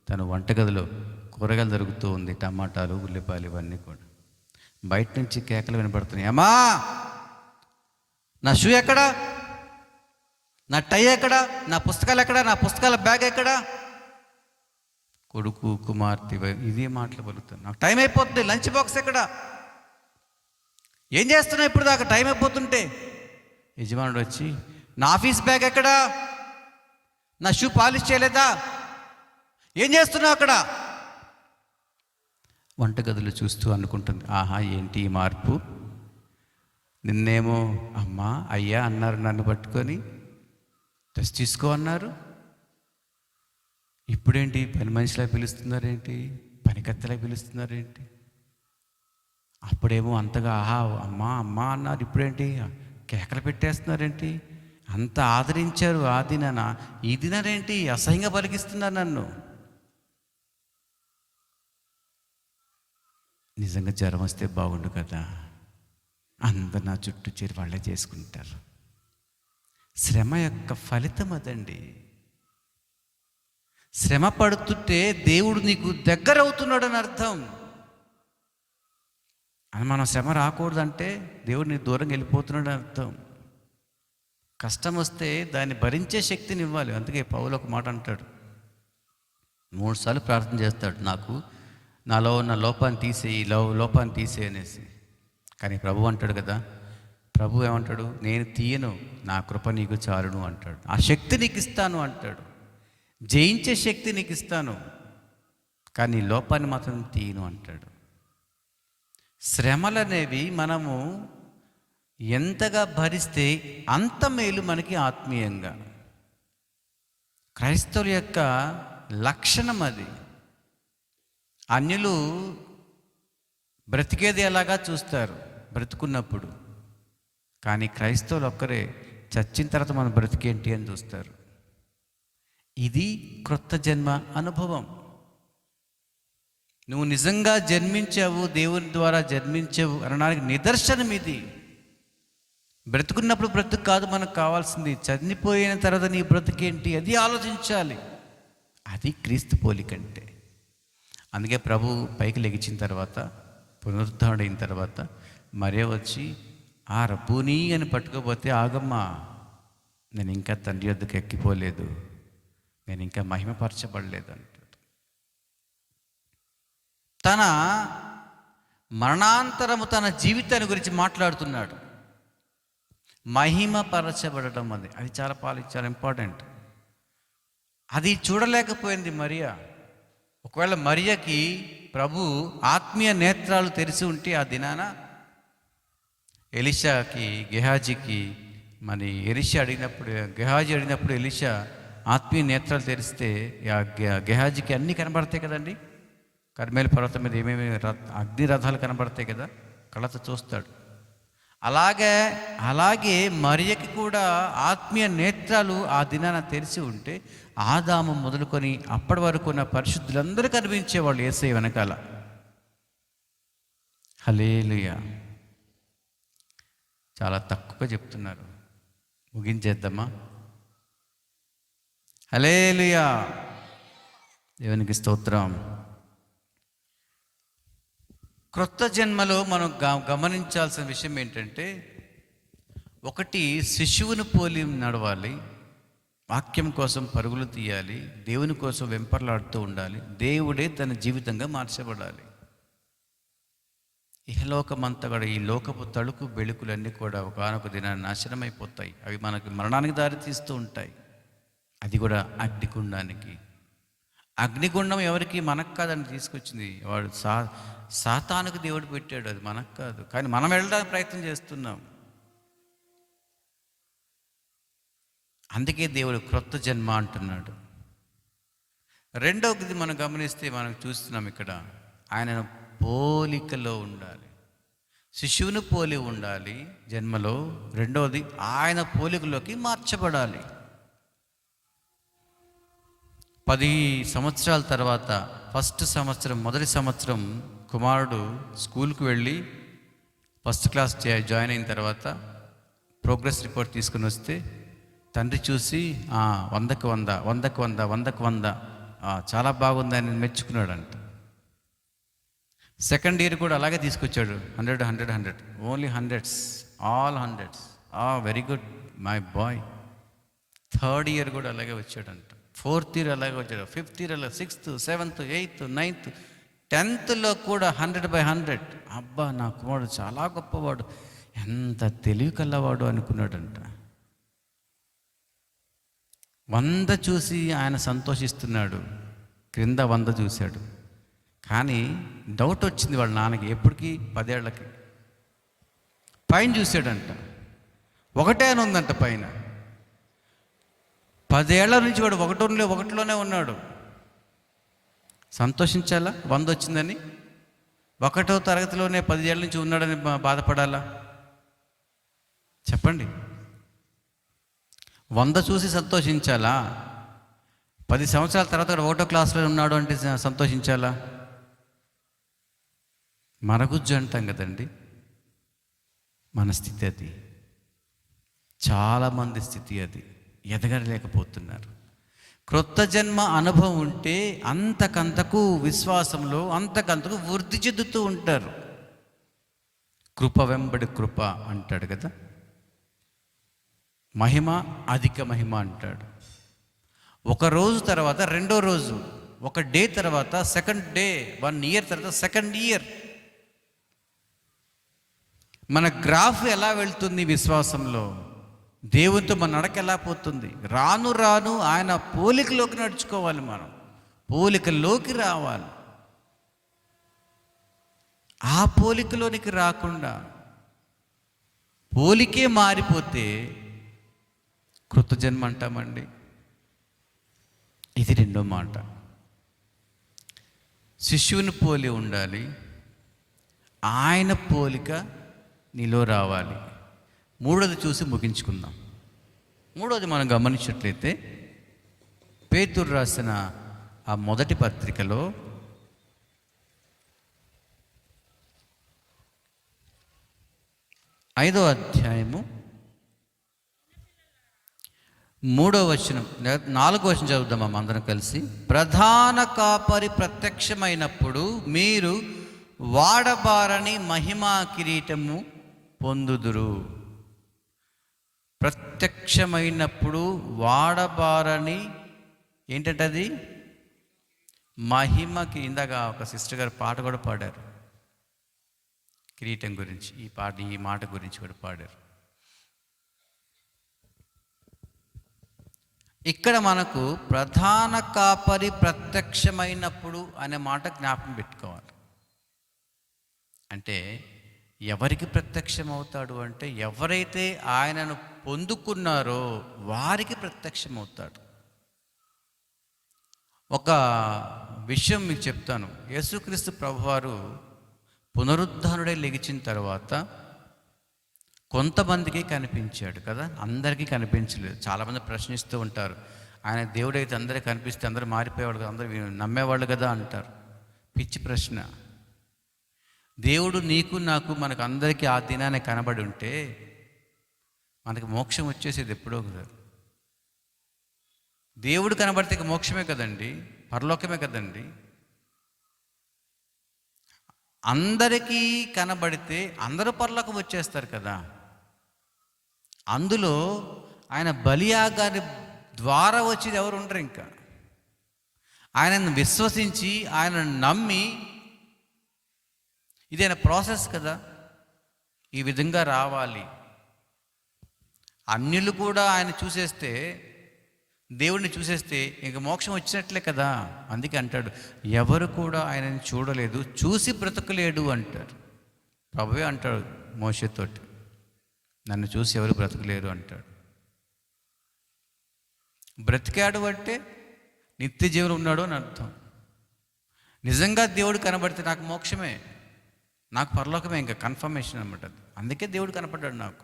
తను వంటగదిలో కూరగాయలు దొరుకుతూ ఉంది, టమాటాలు, ఉల్లిపాయలు ఇవన్నీ కూడా. బయట నుంచి కేకలు వినపడుతున్నాయి, అమ్మా నా షూ ఎక్కడా, నా టై ఎక్కడా, నా పుస్తకాలు ఎక్కడా, నా పుస్తకాల బ్యాగ్ ఎక్కడా. కొడుకు కుమార్తె ఇదే మాటలు పలుకుతాను. నాకు టైం అయిపోతుంది, లంచ్ బాక్స్ ఎక్కడా, ఏం చేస్తున్నావు ఇప్పుడు దాకా, టైం అయిపోతుంటే. యజమానుడు వచ్చి నా ఆఫీస్ బ్యాగ్ ఎక్కడా, నా షూ పాలిష్ చేయలేదా, ఏం చేస్తున్నావు అక్కడ. వంటగదిలో చూస్తూ అనుకుంటుంది, ఆహా ఏంటి ఈ మార్పు, నిన్నేమో అమ్మా అయ్యా అన్నారు, నన్ను పట్టుకొని డ్రెస్ తీసుకో అన్నారు, ఇప్పుడేంటి పని మనిషిలా పిలుస్తున్నారేంటి, పనికత్తెలా పిలుస్తున్నారేంటి. అప్పుడేమో అంతగా ఆహా అమ్మా అమ్మా అన్నారు, ఇప్పుడేంటి కేకలు పెట్టేస్తున్నారేంటి, అంత ఆదరించారు ఆ దినాన, ఈ దినానేంటి అసహ్యంగా పలికిస్తున్నారు నన్ను. నిజంగా జ్వరం వస్తే బాగుండు కదా, అందరు నా చుట్టూ చేరి వాళ్ళే చేసుకుంటారు. శ్రమ యొక్క ఫలితం అదండి. శ్రమ పడుతుంటే దేవుడు నీకు దగ్గర అవుతున్నాడని అర్థం. అని మనం శ్రమ రాకూడదంటే దేవుడు నీ దూరంగా వెళ్ళిపోతున్నాడని అర్థం. కష్టం వస్తే దాన్ని భరించే శక్తిని ఇవ్వాలి. అందుకే పౌలు ఒక మాట అంటాడు, 3 సార్లు ప్రార్థన చేస్తాడు, నాకు నాలో ఉన్న లోపాన్ని తీసేయి, లోపాన్ని తీసేయి అనేసి. కానీ ప్రభు అంటాడు కదా, ప్రభు ఏమంటాడు, నేను తీయను, నా కృప నీకు చాలును అంటాడు. ఆ శక్తి నీకు ఇస్తాను అంటాడు, జయించే శక్తి నీకు ఇస్తాను, కానీ లోపాన్ని మాత్రం తీయను అంటాడు. శ్రమలు అనేవి మనము ఎంతగా భరిస్తే అంత మేలు మనకి ఆత్మీయంగా. క్రైస్తవుల యొక్క లక్షణం అది. అన్యులు బ్రతికేది ఎలాగా చూస్తారు బ్రతుకున్నప్పుడు, కానీ క్రైస్తవులు ఒక్కరే చచ్చిన తర్వాత మన బ్రతికేంటి అని చూస్తారు. ఇది క్రొత్త జన్మ అనుభవం. నువ్వు నిజంగా జన్మించావు, దేవుని ద్వారా జన్మించావు అనడానికి నిదర్శనం ఇది. బ్రతుకున్నప్పుడు బ్రతుకు కాదు మనకు కావాల్సింది, చనిపోయిన తర్వాత నీ బ్రతుకేంటి అది ఆలోచించాలి. అది క్రీస్తు పోలికంటే. అందుకే ప్రభు పైకి లెగిచిన తర్వాత, పునరుద్ధరణైన తర్వాత మరే వచ్చి ఆ రబ్బూని అని పట్టుకోపోతే, ఆగమ్మా నేను ఇంకా తండ్రి వద్దకు ఎక్కిపోలేదు, నేను ఇంకా మహిమపరచబడలేదు అంటాడు. తన మరణాంతరము తన జీవితాన్ని గురించి మాట్లాడుతున్నాడు. మహిమపరచబడటం అది చాలా ఇంపార్టెంట్. అది చూడలేకపోయింది మరియా. ఒకవేళ మరియకి ప్రభు ఆత్మీయ నేత్రాలు తెరిచి ఉంటే ఆ దినాన ఎలీషాకి గెహాజీకి మరి గెహాజీ అడిగినప్పుడు ఎలీషా ఆత్మీయ నేత్రాలు తెరిస్తే గెహాజీకి అన్నీ కనబడతాయి కదండి. కర్మేలు పర్వతం మీద ఏమేమి అగ్ని రథాలు కనబడతాయి కదా, కళ్ళతో చూస్తాడు. అలాగే మరియకి కూడా ఆత్మీయ నేత్రాలు ఆ దినాన తెరిచి ఉంటే ఆదాము మొదలుకొని అప్పటి వరకు ఉన్న పరిశుద్ధులందరూ కనిపించేవాళ్ళు యేసయ్య వెనకాల. హల్లెలూయా. చాలా తక్కువగా చెప్తున్నారు, ముగించేద్దామా? హల్లెలూయా, దేవునికి స్తోత్రం. క్రొత్త జన్మలో మనం గమనించాల్సిన విషయం ఏంటంటే, ఒకటి శిశువును పోలి నడవాలి, వాక్యం కోసం పరుగులు తీయాలి, దేవుని కోసం వెంపర్లాడుతూ ఉండాలి, దేవుడే తన జీవితంగా మార్చబడాలి. ఇహలోకమంతా కూడా ఈ లోకపు తళుకు బెళుకులన్నీ కూడా ఒకనొక దినాన్ని నాశనమైపోతాయి. అవి మనకి మరణానికి దారి తీస్తూ ఉంటాయి. అది కూడా అగ్నిగుండానికి. అగ్నిగుండం ఎవరికి? మనకు కాదని తీసుకొచ్చింది. వాడు సాతానుకు దేవుడు పెట్టాడు, అది మనకు కాదు. కానీ మనం వెళ్ళడానికి ప్రయత్నం చేస్తున్నాం. అందుకే దేవుడు క్రొత్త జన్మ అంటున్నాడు. రెండవది మనం గమనిస్తే మనం చూస్తున్నాం ఇక్కడ, ఆయన పోలికలో ఉండాలి. శిశువును పోలి ఉండాలి జన్మలో. రెండవది ఆయన పోలికలోకి మార్చబడాలి. 10 సంవత్సరాల తర్వాత మొదటి సంవత్సరం కుమారుడు స్కూల్కి వెళ్ళి ఫస్ట్ క్లాస్ జాయిన్ అయిన తర్వాత ప్రోగ్రెస్ రిపోర్ట్ తీసుకుని వస్తే తండ్రి చూసి 100కి 100, 100కి 100, 100కి 100, చాలా బాగుందని మెచ్చుకున్నాడంట. సెకండ్ ఇయర్ కూడా అలాగే తీసుకొచ్చాడు, 100, 100, 100, only hundreds, all hundreds. Very good my boy. Third year కూడా అలాగే వచ్చాడంట. ఫోర్త్ ఇయర్ అలాగే వచ్చాడు. ఫిఫ్త్ ఇయర్ అలా, 6th, 7th, 8th, 9th, 10thలో కూడా 100/100. అబ్బా, నా కుమారుడు చాలా గొప్పవాడు, ఎంత తెలివి కల్లవాడు అనుకున్నాడంట. 100 చూసి ఆయన సంతోషిస్తున్నాడు, క్రింద 100 చూశాడు. కానీ డౌట్ వచ్చింది వాళ్ళ నాన్నకి. ఎప్పటికీ 10 ఏళ్ళకి పైన చూశాడంట, ఒకటే అని ఉందంట పైన. 10 ఏళ్ల నుంచి వాడు ఒకటిలోనే ఉన్నాడు. సంతోషించాలా 100 వచ్చిందని? 1వ తరగతిలోనే 10 ఏళ్ళ నుంచి ఉన్నాడని బాధపడాలా? చెప్పండి. 100 చూసి సంతోషించాలా? 10 సంవత్సరాల తర్వాత 1వ క్లాస్లో ఉన్నాడు అంటే సంతోషించాలా? మరగుజ్జు అంటాం కదండి, మన స్థితి అది. చాలామంది స్థితి అది, ఎదగలేకపోతున్నారు. క్రొత్త జన్మ అనుభవం ఉంటే అంతకంతకు విశ్వాసంలో అంతకంతకు వృద్ధి చెందుతూ ఉంటారు. కృప వెంబడి కృప అంటాడు కదా, మహిమ అధిక మహిమ అంటాడు. ఒక రోజు తర్వాత రెండో రోజు, ఒక డే తర్వాత సెకండ్ డే, 1 ఇయర్ తర్వాత సెకండ్ ఇయర్. మన గ్రాఫ్ ఎలా వెళ్తుంది విశ్వాసంలో? దేవునితో మన నడక ఎలా పోతుంది? రాను రాను ఆయన పోలికలోకి నడుచుకోవాలి. మనం పోలికలోకి రావాలి. ఆ పోలికలోనికి రాకుండా పోలికే మారిపోతే కృత జన్మ అంటామండి. ఇది రెండో మాట. శిష్యుని పోలి ఉండాలి, ఆయన పోలిక నీలో రావాలి. మూడోది చూసి ముగించుకుందాం. మూడోది మనం గమనించినట్లయితే పేతురు రాసిన ఆ మొదటి పత్రికలో 5వ అధ్యాయము 3వ వచనం, 4వ వచనం చదువుదాం అందరం కలిసి. ప్రధాన కాపరి ప్రత్యక్షమైనప్పుడు మీరు వాడబారని మహిమా కిరీటము పొందుదురు. ప్రత్యక్షమైనప్పుడు వాడబారని ఏంటంటే అది మహిమకి. ఇందాక ఒక సిస్టర్ గారు పాట కూడా పాడారు కిరీటం గురించి. ఈ మాట గురించి కూడా పాడారు. ఇక్కడ మనకు ప్రధాన కాపరి ప్రత్యక్షమైనప్పుడు అనే మాట జ్ఞాపకం పెట్టుకోవాలి. అంటే ఎవరికి ప్రత్యక్షం అవుతాడు అంటే, ఎవరైతే ఆయనను పొందుకున్నారో వారికి ప్రత్యక్షం అవుతాడు. ఒక విషయం మీకు చెప్తాను. యేసుక్రీస్తు ప్రభువారు పునరుద్ధానుడై లెగిచిన తర్వాత కొంతమందికి కనిపించాడు కదా, అందరికీ కనిపించలేదు. చాలామంది ప్రశ్నిస్తూ ఉంటారు, ఆయన దేవుడైతే అందరికీ కనిపిస్తే అందరూ మారిపోయేవాడు కదా, అందరూ నమ్మేవాళ్ళు కదా అంటారు. పిచ్చి ప్రశ్న. దేవుడు నీకు నాకు మనకు అందరికీ ఆ దినాన్ని కనబడి ఉంటే మనకి మోక్షం వచ్చేసేది ఎప్పుడో కదా. దేవుడు కనబడితే మోక్షమే కదండి, పరలోకమే కదండి. అందరికీ కనబడితే అందరూ పరలోకం వచ్చేస్తారు కదా. అందులో ఆయన బలియాగాని ద్వారా వచ్చేది ఎవరు ఉండరు. ఇంకా ఆయనను విశ్వసించి ఆయనను నమ్మి, ఇదైనా ప్రాసెస్ కదా, ఈ విధంగా రావాలి. అన్యులు కూడా ఆయన చూసేస్తే దేవుడిని చూసేస్తే ఇంక మోక్షం వచ్చినట్లే కదా. అందుకే అంటాడు, ఎవరు కూడా ఆయనని చూడలేదు, చూసి బ్రతకలేడు అంటారు. ప్రభువే అంటాడు మోషేతోటి, నన్ను చూసి ఎవరు బ్రతకలేరు అంటాడు. బ్రతికాడు అంటే నిత్య జీవనం ఉన్నాడు అని అర్థం. నిజంగా దేవుడు కనబడితే నాకు మోక్షమే, నాకు పరలోకమే, ఇంకా కన్ఫర్మేషన్ అనమాట. అందుకే దేవుడు కనపడ్డాడు నాకు.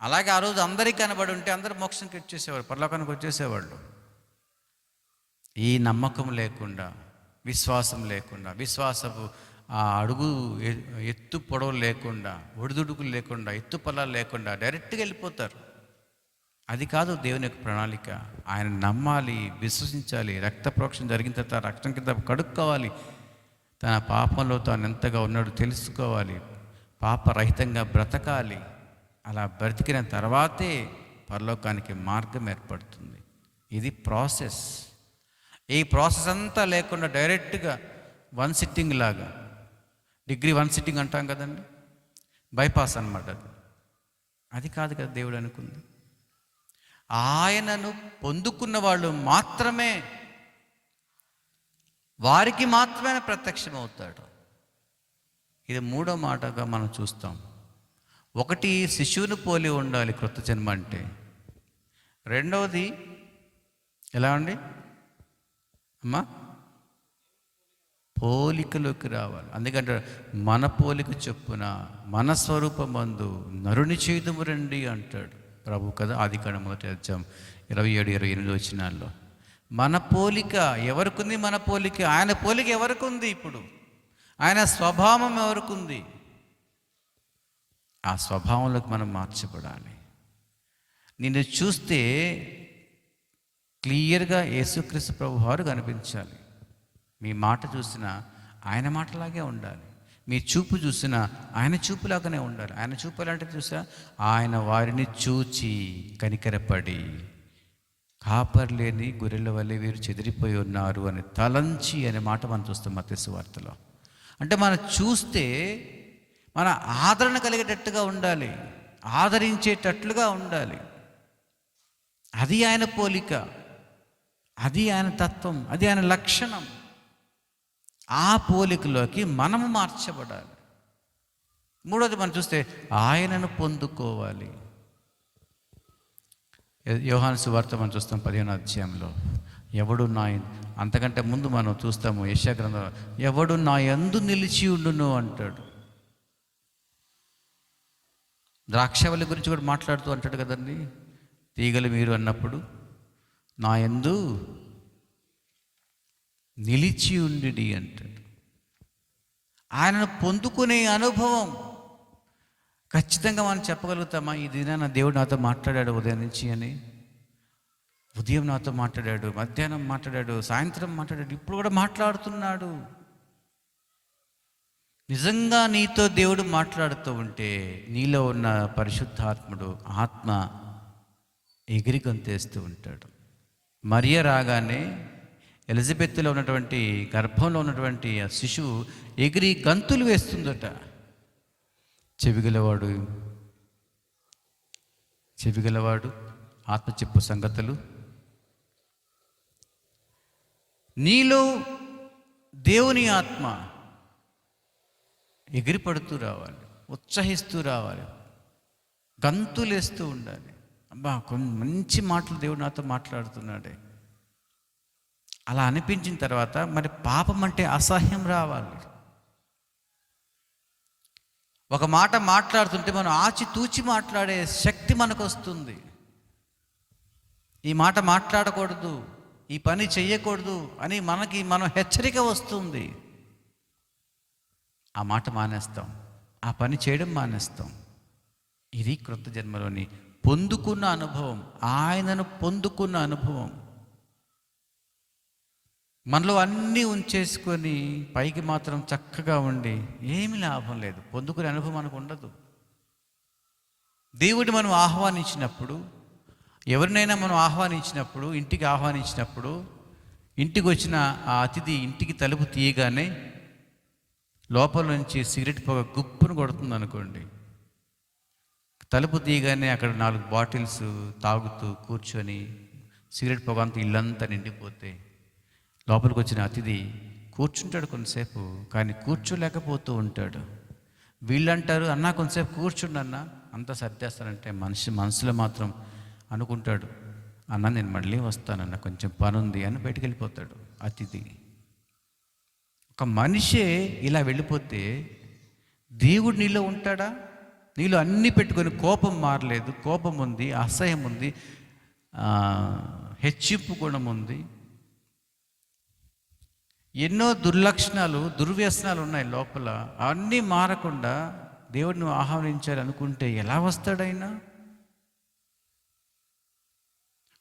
అలాగే ఆ రోజు అందరికీ కనబడి ఉంటే అందరూ మోక్షానికి వచ్చేసేవారు, పరలోకానికి వచ్చేసేవాళ్ళు. ఈ నమ్మకం లేకుండా, విశ్వాసం లేకుండా, విశ్వాసపు ఆ అడుగు ఎత్తు పొడవు లేకుండా, ఒడిదుడుకులు లేకుండా, ఎత్తు పొలాలు లేకుండా డైరెక్ట్గా వెళ్ళిపోతారు. అది కాదు దేవుని యొక్క ప్రణాళిక. ఆయన నమ్మాలి, విశ్వసించాలి, రక్త ప్రోక్షణ జరిగిన తర్వాత రక్తం కింద కడుక్కోవాలి, తన పాపంలో తాను ఎంతగా ఉన్నాడో తెలుసుకోవాలి, పాపరహితంగా బ్రతకాలి. అలా బ్రతికిన తర్వాతే పరలోకానికి మార్గం ఏర్పడుతుంది. ఇది ప్రాసెస్. ఈ ప్రాసెస్ అంతా లేకుండా డైరెక్ట్గా వన్ సిట్టింగ్ లాగా, డిగ్రీ 1 సిట్టింగ్ అంటాం కదండి, బైపాస్ అన్నమాట. అది కాదు కదా దేవుడు అనుకుంది. ఆయనను పొందుకున్న వాళ్ళు మాత్రమే, వారికి మాత్రమే ప్రత్యక్షమవుతాడు. ఇది 3వ మాటగా మనం చూస్తాం. ఒకటి, శిశువును పోలి ఉండాలి క్రొత్త జన్మ అంటే. రెండవది ఎలా అండి అమ్మా? పోలికలోకి రావాలి. అందుకంటే మన పోలిక చొప్పున మన స్వరూపమందు నరుని చేదుము రండి అంటాడు ప్రభు కదా, ఆదికాండం 1వ అధ్యాయం 27-28 వచనాల్లో. మన పోలిక ఎవరికుంది? మన పోలిక, ఆయన పోలిక ఎవరికుంది? ఇప్పుడు ఆయన స్వభావం ఎవరికుంది? ఆ స్వభావంలోకి మనం మార్చబడాలి. నిన్ను చూస్తే క్లియర్గా యేసుక్రీస్తు ప్రభు వారు కనిపించాలి. మీ మాట చూసినా ఆయన మాటలాగే ఉండాలి, మీ చూపు చూసినా ఆయన చూపులాగానే ఉండాలి. ఆయన చూపు ఎలాంటిది చూసా? ఆయన వారిని చూచి కనికరపడి, కాపర్లేని గొర్రెల వల్లే వీరు చెదిరిపోయి ఉన్నారు అని తలంచి అనే మాట మనం చూస్తాం మత్తయి సువార్తలో. అంటే మనం చూస్తే మన ఆదరణ కలిగేటట్టుగా ఉండాలి, ఆదరించేటట్లుగా ఉండాలి. అది ఆయన పోలిక, అది ఆయన తత్వం, అది ఆయన లక్షణం. ఆ పోలికలోకి మనము మార్చబడాలి. 3వది మనం చూస్తే ఆయనను పొందుకోవాలి. యోహాను సువార్త మనం చూస్తాం 15వ అధ్యాయంలో, ఎవడు నా, అంతకంటే ముందు మనం చూస్తాము యెషయా గ్రంథంలో, ఎవడు నా యందు నిలిచి ఉండును అంటాడు. ద్రాక్షవల్లి గురించి కూడా మాట్లాడుతూ అంటాడు కదండి, తీగలు మీరు అన్నప్పుడు నా యందు నిలిచి ఉండి అంటాడు. ఆయనను పొందుకునే అనుభవం ఖచ్చితంగా మనం చెప్పగలుగుతామా? ఈ దినాన దేవుడు నాతో మాట్లాడాడు ఉదయం నుంచి అని. ఉదయం నాతో మాట్లాడాడు, మధ్యాహ్నం మాట్లాడాడు, సాయంత్రం మాట్లాడాడు, ఇప్పుడు కూడా మాట్లాడుతున్నాడు. నిజంగా నీతో దేవుడు మాట్లాడుతూ ఉంటే నీలో ఉన్న పరిశుద్ధాత్ముడు, ఆత్మ ఎగిరి గొంతేస్తూ ఉంటాడు. మరియ రాగానే ఎలిజబెత్లో ఉన్నటువంటి, గర్భంలో ఉన్నటువంటి ఆ శిశువు ఎగిరి గంతులు వేస్తుందట. చెవిగలవాడు ఆత్మ చెప్పు సంగతులు. నీలో దేవుని ఆత్మ ఎగిరిపడుతూ రావాలి, ఉత్సహిస్తూ రావాలి, గంతులేస్తూ ఉండాలి. అబ్బా, కొన్ని మంచి మాటలు దేవుడు నాతో మాట్లాడుతున్నాడే. అలా అనిపించిన తర్వాత మరి పాపం అంటే అసహ్యం రావాలి. ఒక మాట మాట్లాడుతుంటే మనం ఆచితూచి మాట్లాడే శక్తి మనకు వస్తుంది. ఈ మాట మాట్లాడకూడదు, ఈ పని చెయ్యకూడదు అని మనం హెచ్చరిక వస్తుంది. ఆ మాట మానేస్తాం, ఆ పని చేయడం మానేస్తాం. ఇది క్రొత్త జన్మలోని పొందుకున్న అనుభవం, ఆయనను పొందుకున్న అనుభవం. మనలో అన్నీ ఉంచేసుకొని పైకి మాత్రం చక్కగా ఉండి ఏమీ లాభం లేదు. పొందుకునే అనుభవం మనకు ఉండదు. దేవుడిని మనం ఆహ్వానించినప్పుడు, ఎవరినైనా మనం ఆహ్వానించినప్పుడు, ఇంటికి ఆహ్వానించినప్పుడు, ఇంటికి వచ్చిన ఆ అతిథి ఇంటికి తలుపు తీయగానే లోపల నుంచి సిగరెట్ పొగ గుప్పును కొడుతుంది అనుకోండి, తలుపు తీయగానే అక్కడ 4 బాటిల్స్ తాగుతూ కూర్చొని సిగరెట్ పొగ అంతా ఇల్లంతా నిండిపోతే లోపలికి వచ్చిన అతిథి కూర్చుంటాడు కొంతసేపు, కానీ కూర్చోలేకపోతూ ఉంటాడు. వీళ్ళంటారు, అన్నా కొంతసేపు కూర్చుండి అన్న, అంతా సర్దేస్తానంటే మనసులో మాత్రం అనుకుంటాడు, అన్న నేను మళ్ళీ వస్తానన్న, కొంచెం పని ఉంది అని బయటికి వెళ్ళిపోతాడు అతిథి. ఒక మనిషే ఇలా వెళ్ళిపోతే దేవుడు నీలో ఉంటాడా? నీలో అన్నీ పెట్టుకొని కోపం మారలేదు, కోపం ఉంది, అసహ్యం ఉంది, హెచ్చింపు గుణం ఉంది, ఎన్నో దుర్లక్షణాలు దుర్వ్యసనాలు ఉన్నాయి లోపల. అన్నీ మారకుండా దేవుడిని ఆహ్వానించాలనుకుంటే ఎలా వస్తాడైనా?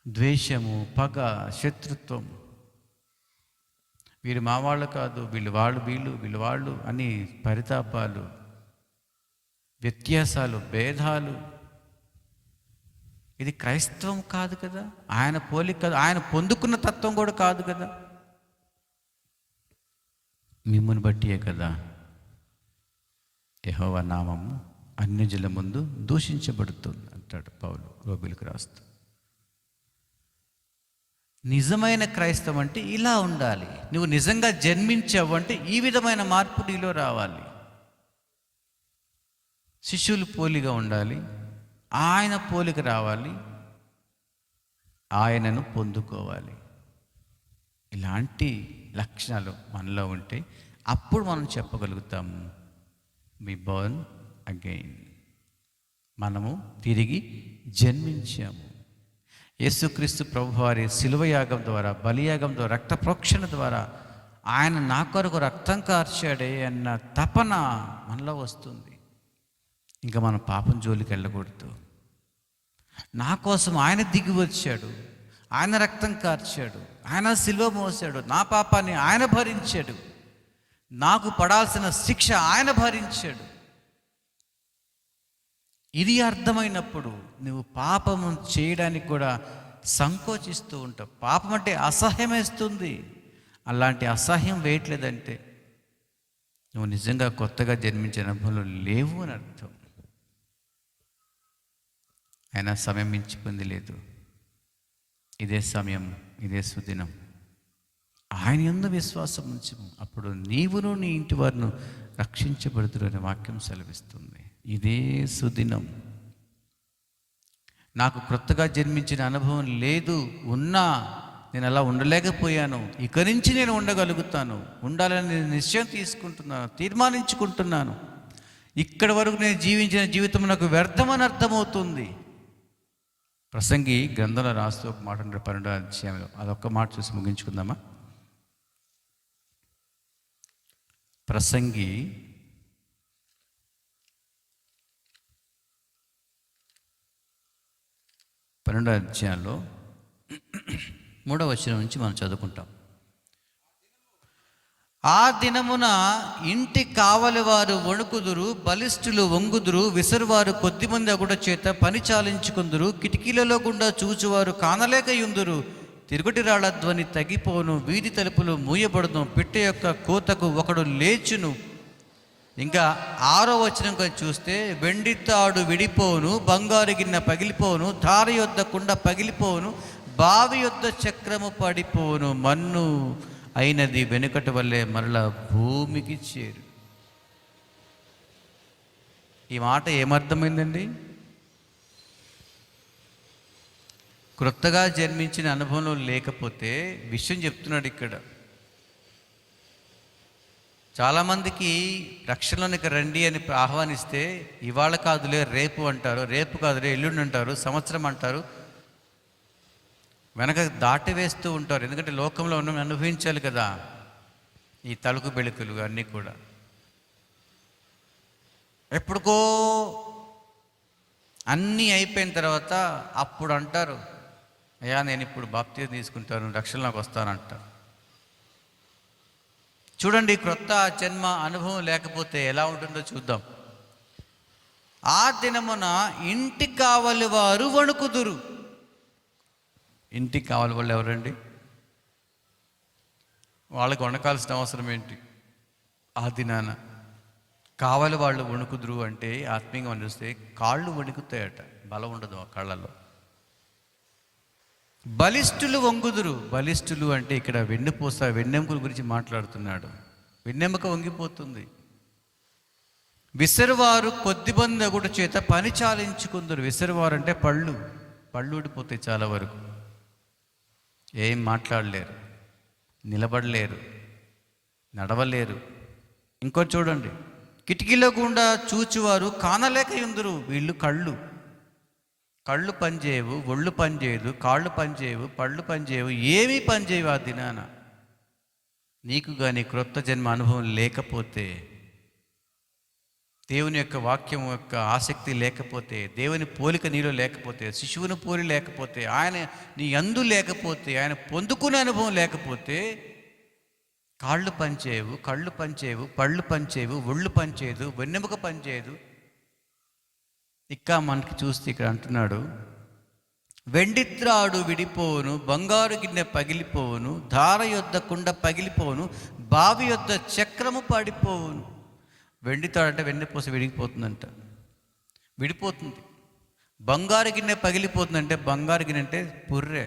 ద్వేషము, పగ, శత్రుత్వం, వీరు మా వాళ్ళు కాదు, వీళ్ళు వాళ్ళు అని పరితాపాలు, వ్యత్యాసాలు, భేదాలు. ఇది క్రైస్తవం కాదు కదా, ఆయన పోలిక కాదు, ఆయన పొందుకున్న తత్వం కూడా కాదు కదా. మిమ్ముని బట్టియే కదా యెహోవా నామము అన్యజనుల ముందు దూషించబడుతుంది అంటాడు పౌలు రోమీయులకు రాస్తూ. నిజమైన క్రైస్తవం అంటే ఇలా ఉండాలి. నువ్వు నిజంగా జన్మించావంటే ఈ విధమైన మార్పు నీలో రావాలి. శిష్యులు పోలిగా ఉండాలి, ఆయన పోలిక రావాలి, ఆయనను పొందుకోవాలి. ఇలాంటి లక్షణాలు మనలో ఉంటే అప్పుడు మనం చెప్పగలుగుతాము, వి బోర్న్ అగైన్, మనము తిరిగి జన్మించాము. యేసుక్రీస్తు ప్రభువారి శిలువయాగం ద్వారా, బలియాగం ద్వారా, రక్త ప్రోక్షణ ద్వారా ఆయన నా కొరకు రక్తం కార్చాడే అన్న తపన మనలో వస్తుంది. ఇంకా మన పాపం జోలికి వెళ్ళకూడదు. నా కోసం ఆయన దిగి వచ్చాడు, ఆయన రక్తం కార్చాడు, ఆయన శిలువ మోసాడు, నా పాపాన్ని ఆయన భరించాడు, నాకు పడాల్సిన శిక్ష ఆయన భరించాడు. ఇది అర్థమైనప్పుడు నువ్వు పాపము చేయడానికి కూడా సంకోచిస్తూ ఉంటావు. పాపం అంటే అసహ్యం వేస్తుంది. అలాంటి అసహ్యం వేయట్లేదంటే నువ్వు నిజంగా కొత్తగా జన్మించిన అనుభవంలో లేవు అని అర్థం. అయినా సమయం మించిపోయింది లేదు. ఇదే సమయం, ఇదే సుదినం. ఆయన యందు విశ్వాసం ఉంచము, అప్పుడు నీవును నీ ఇంటి వారిను రక్షించబడుదురు అనే వాక్యం సెలవిస్తుంది. ఇదే సుదినం. నాకు క్రొత్తగా జన్మించిన అనుభవం లేదు, ఉన్నా నేను అలా ఉండలేకపోయాను. ఇక నుంచి నేను ఉండగలుగుతాను, ఉండాలని నేను నిశ్చయం తీసుకుంటున్నాను, తీర్మానించుకుంటున్నాను. ఇక్కడి వరకు నేను జీవించిన జీవితం నాకు వ్యర్థమని అర్థమవుతుంది. ప్రసంగి గ్రంథంలో రాస్తూ ఒక మాట ఉంటాడు 12వ అధ్యాయంలో, అదొక్క మాట చూసి ముగించుకుందామా? ప్రసంగి 12వ అధ్యాయంలో 3వ వచనం నుంచి మనం చదువుకుంటాం. ఆ దినమున ఇంటి కావలి వారు వణుకుదురు, బలిష్ఠులు వంగుదురు, విసరువారు కొద్దిమంది అగుట చేత పని చాలించుకుందురు, కిటికీలలో గుండా చూచువారు కానలేకయుందురు, తిరుగుటి రాళ్ల ధ్వని తగ్గిపోను, వీధి తలుపులు మూయబడును, పిట్ట యొక్క కోతకు ఒకడు లేచును. ఇంకా 6వ వచనం చూస్తే, వెండి తాడు విడిపోను, బంగారు గిన్నె పగిలిపోను, ధార యొద్ద కుండ పగిలిపోను, బావి యొద్ద చక్రము పడిపోను, మన్ను అయినది వెనుకటి వల్లే మరలా భూమికి చేరు. ఈ మాట ఏమర్థమైందండి? క్రొత్తగా జన్మించిన అనుభవంలో లేకపోతే విషయం చెప్తున్నాడు ఇక్కడ. చాలామందికి రక్షణలోనికి రండి అని ఆహ్వానిస్తే ఇవాళ కాదులే రేపు అంటారు, రేపు కాదులే ఎల్లుండి అంటారు, సంవత్సరం అంటారు, వెనక దాటి వేస్తూ ఉంటారు. ఎందుకంటే లోకంలో ఉన్న అనుభవించాలి కదా ఈ తలుకు బెళుకులు అన్నీ కూడా. ఎప్పుడుకో అన్నీ అయిపోయిన తర్వాత అప్పుడు అంటారు, అయ్యా నేను ఇప్పుడు బాప్తిజం తీసుకుంటాను, రక్షణలోకి వస్తానంటారు. చూడండి, క్రొత్త జన్మ అనుభవం లేకపోతే ఎలా ఉంటుందో చూద్దాం. ఆ దినమున ఇంటి కావలి వారు వణుకుదురు. ఇంటికి కావాలి వాళ్ళు ఎవరండి? వాళ్ళకి వణకాల్సిన అవసరం ఏంటి? ఆ దినాన కావలి వాళ్ళు వణుకుదురు అంటే ఆత్మీయంగా మనం చూస్తే కాళ్ళు వణుకుతాయట, బలం ఉండదు ఆ కాళ్ళలో. బలిష్ఠులు వంగుదురు. బలిష్ఠులు అంటే ఇక్కడ వెన్నెపూస, వెన్నెముకల గురించి మాట్లాడుతున్నాడు. వెన్నెముక వంగిపోతుంది. విసరువారు కొద్దిమంది ఒకటి చేత పని చాలించుకుందరు. విసరువారు అంటే పళ్ళు ఊడిపోతాయి చాలా వరకు. ఏం మాట్లాడలేరు, నిలబడలేరు, నడవలేరు. ఇంకోటి చూడండి, కిటికీలో గుండా చూచువారు కానలేక ఉందరు. వీళ్ళు కళ్ళు పనిచేయవు, ఒళ్ళు పనిచేయదు, కాళ్ళు పనిచేయవు, పళ్ళు పనిచేయవు, ఏమీ పనిచేయవు ఆ దినాన. నీకు కానీ క్రొత్త జన్మ అనుభవం లేకపోతే, దేవుని యొక్క వాక్యం యొక్క ఆసక్తి లేకపోతే, దేవుని పోలిక నీలో లేకపోతే, శిశువుని పోలి లేకపోతే, ఆయన నీ యందు లేకపోతే, ఆయన పొందుకునే అనుభవం లేకపోతే, కాళ్ళు పనిచేయవు, కళ్ళు పనిచేయవు, పళ్ళు పనిచేయవు, ఒళ్ళు పనిచేయదు, వెన్నెముక పనిచేయదు. ఇంకా మనకి చూస్తే ఇక్కడ అంటున్నాడు, వెండిత్రాడు విడిపోవును, బంగారు గిన్నె పగిలిపోవును, ధార యొద్ద కుండ పగిలిపోవును, బావి యొద్ద చక్రము పడిపోవును. వెండిత్రాడు అంటే వెన్నెపూస విడిపోతుంది. బంగారు గిన్నె పగిలిపోతుందంటే, బంగారు గిన్నె అంటే పుర్రె,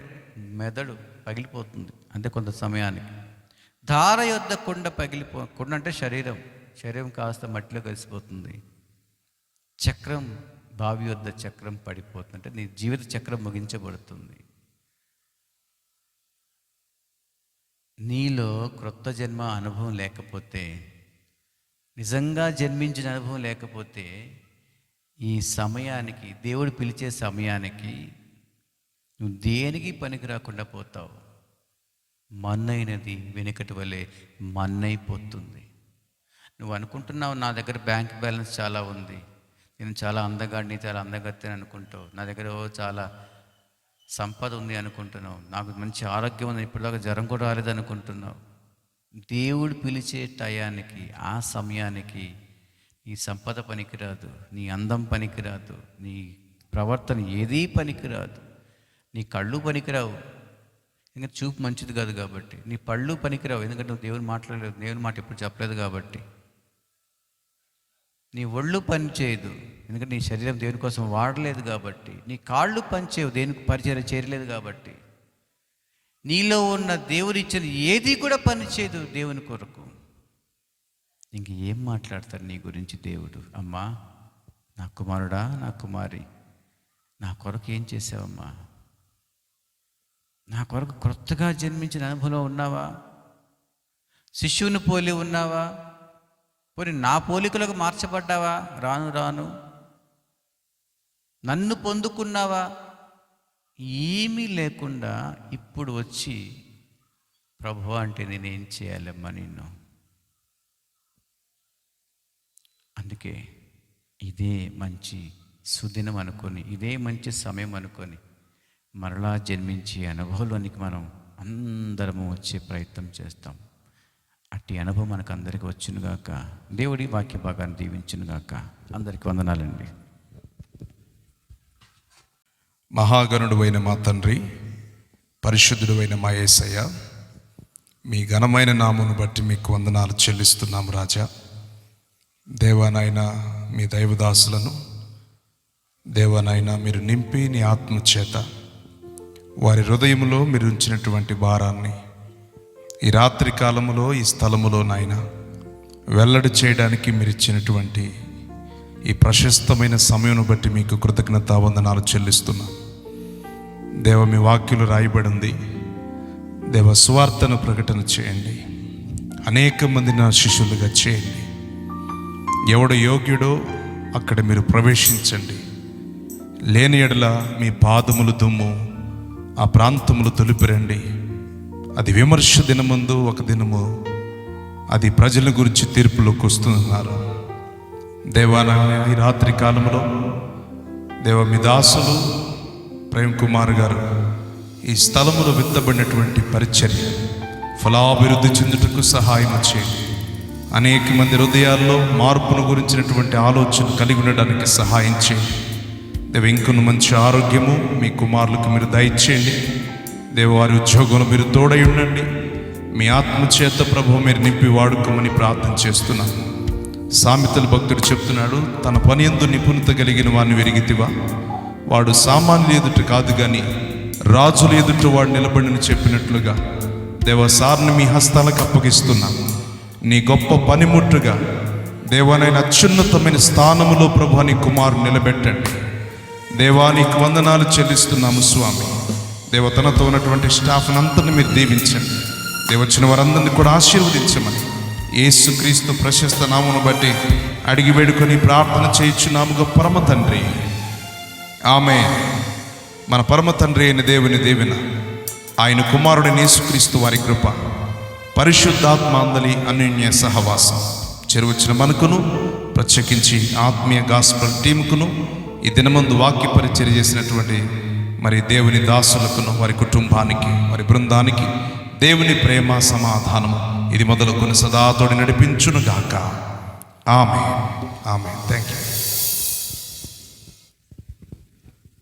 మెదడు పగిలిపోతుంది అంటే కొంత సమయానికి. ధార యొద్ద కుండ కుండ అంటే శరీరం కాస్త మట్టిలో కలిసిపోతుంది. చక్రం, బావి వద్ద చక్రం పడిపోతుంది అంటే నీ జీవిత చక్రం ముగించబడుతుంది. నీలో క్రొత్త జన్మ అనుభవం లేకపోతే, నిజంగా జన్మించిన అనుభవం లేకపోతే, ఈ సమయానికి, దేవుడు పిలిచే సమయానికి నువ్వు దేనికి పనికి రాకుండా పోతావు. మన్నైనది వెనుకటి వలె మన్నైపోతుంది. నువ్వు అనుకుంటున్నావు నా దగ్గర బ్యాంక్ బ్యాలెన్స్ చాలా ఉంది, నేను చాలా అందగాడిని, చాలా అందగత్తెని అనుకుంటావు. నా దగ్గర చాలా సంపద ఉంది అనుకుంటున్నావు, నాకు మంచి ఆరోగ్యం ఉంది, ఇప్పటిదాకా జ్వరం కూడా రాలేదు అనుకుంటున్నావు. దేవుడు పిలిచే టయానికి, ఆ సమయానికి నీ సంపద పనికిరాదు, నీ అందం పనికిరాదు, నీ ప్రవర్తన ఏదీ పనికిరాదు, నీ కళ్ళు పనికిరావు, ఎందుకంటే చూపు మంచిది కాదు కాబట్టి. నీ పళ్ళు పనికిరావు, ఎందుకంటే నువ్వు దేవుని మాట్లాడలేదు, దేవుని మాట ఎప్పుడు చెప్పలేదు కాబట్టి. నీ ఒళ్ళు పనిచేయదు, ఎందుకంటే నీ శరీరం దేవుని కోసం వాడలేదు కాబట్టి. నీ కాళ్ళు పనిచేయవు, దేనికి పరిచయం చేయలేదు కాబట్టి. నీలో ఉన్న దేవుడు ఇచ్చిన ఏది కూడా పనిచేయదు దేవుని కొరకు. ఇంక ఏం మాట్లాడతాడు నీ గురించి దేవుడు? అమ్మా, నా కుమారుడా, నా కుమారి, నా కొరకు ఏం చేసావమ్మా? నా కొరకు క్రొత్తగా జన్మించిన అనుభవం ఉన్నావా? శిష్యుని పోలి ఉన్నావా? పోనీ నా పోలికలకు మార్చబడ్డావా? రాను నన్ను పొందుకున్నావా? ఏమీ లేకుండా ఇప్పుడు వచ్చి ప్రభువా అంటే నేనేం చేయాలమ్మా నిన్ను? అందుకే ఇదే మంచి సుదినం అనుకొని, ఇదే మంచి సమయం అనుకొని మరలా జన్మించే అనుభవంలోనికి మనం అందరము వచ్చే ప్రయత్నం చేస్తాం. అట్టి అనుభవం మనకు అందరికీ వచ్చునుగాక. దేవుడి వాక్య భాగాన్ని దీవించునుగాక. అందరికీ వందనాలండి. మహాగణుడు అయిన మా తండ్రి, పరిశుద్ధుడు అయిన మా యేసయ్య, మీ ఘనమైన నామమును బట్టి మీకు వందనాలు చెల్లిస్తున్నాము రాజా. దేవానైనా మీ దైవదాసులను దేవానైనా మీరు నింపి నీ ఆత్మ చేత వారి హృదయంలో మీరు ఉంచినటువంటి భారాన్ని ఈ రాత్రి కాలములో ఈ స్థలములో నాయన వెల్లడి చేయడానికి మీరు ఇచ్చినటువంటి ఈ ప్రశస్తమైన సమయం బట్టి మీకు కృతజ్ఞతా వందనాలు చెల్లిస్తున్నాం. దేవ, మీ వాక్యులు రాయబడింది. దేవ, సువార్తను ప్రకటన చేయండి, అనేక మంది నా శిష్యులుగా చేయండి. ఎవడు యోగ్యుడో అక్కడ మీరు ప్రవేశించండి. లేని ఎడల మీ పాదములు దుమ్ము ఆ ప్రాంతములు తొలిపిరండి. అది విమర్శ దినముందు ఒక దినము అది ప్రజల గురించి తీర్పులోకి వస్తున్నారు. దేవాన ఈ రాత్రి కాలంలో దేవ, మీ దాసులు ప్రేమ్ కుమార్ గారు ఈ స్థలములో విత్తబడినటువంటి పరిచర్య ఫలాభివృద్ధి చెందుటకు సహాయం చేయండి. అనేక మంది హృదయాల్లో మార్పును గురించినటువంటి ఆలోచన కలిగి ఉండడానికి సహాయం చేయండి. దేవ, ఇంకొన్ని మంచి ఆరోగ్యము మీ కుమారులకు మీరు దయచేయండి. దేవ, వారి ఉద్యోగంలో మీరు తోడై ఉండండి. మీ ఆత్మచేత ప్రభు మీరు నింపి వాడుకోమని ప్రార్థన చేస్తున్నాను. సామెతల భక్తుడు చెప్తున్నాడు, తన పని యందు నిపుణత కలిగిన వాడిని వెరిగితివా, వాడు సామాన్యుల ఎదుట కాదు కానీ రాజుల ఎదుట వాడు నిలబడిని చెప్పినట్లుగా దేవా సార్ని మీ హస్తాలకు అప్పగిస్తున్నా. నీ గొప్ప పనిముట్టుగా దేవానైన అత్యున్నతమైన స్థానములో ప్రభు నీ కుమారుని నిలబెట్టండి. దేవానికి వందనాలు చెల్లిస్తున్నాము స్వామి. దేవతనతో ఉన్నటువంటి స్టాఫ్ని అంతని మీరు దీవించండి. దేవచ్చిన వారందరినీ కూడా ఆశీర్వదించమని యేసుక్రీస్తు ప్రశస్త నామమును బట్టి అడిగి వేడుకొని ప్రార్థన చేయుచున్నాముగా పరమ తండ్రి, ఆమేన్. మన పరమ తండ్రి అయిన దేవుని దీవెన, ఆయన కుమారుడైన యేసుక్రీస్తు వారి కృప, పరిశుద్ధాత్మ అందలి అన్యోన్య సహవాసం చెరువచ్చిన మనకును, ప్రత్యేకించి ఆత్మీయ గాస్పల్ టీముకును, ఈ దినమందు వాక్య పరిచర్య చేసినటువంటి మరి దేవుని దాసులకును, వారి కుటుంబానికి, వారి బృందానికి దేవుని ప్రేమ సమాధానము ఇది మొదలుకొని సదాతోడి నడిపించునుగాక. ఆమేన్. ఆమేన్. Thank you.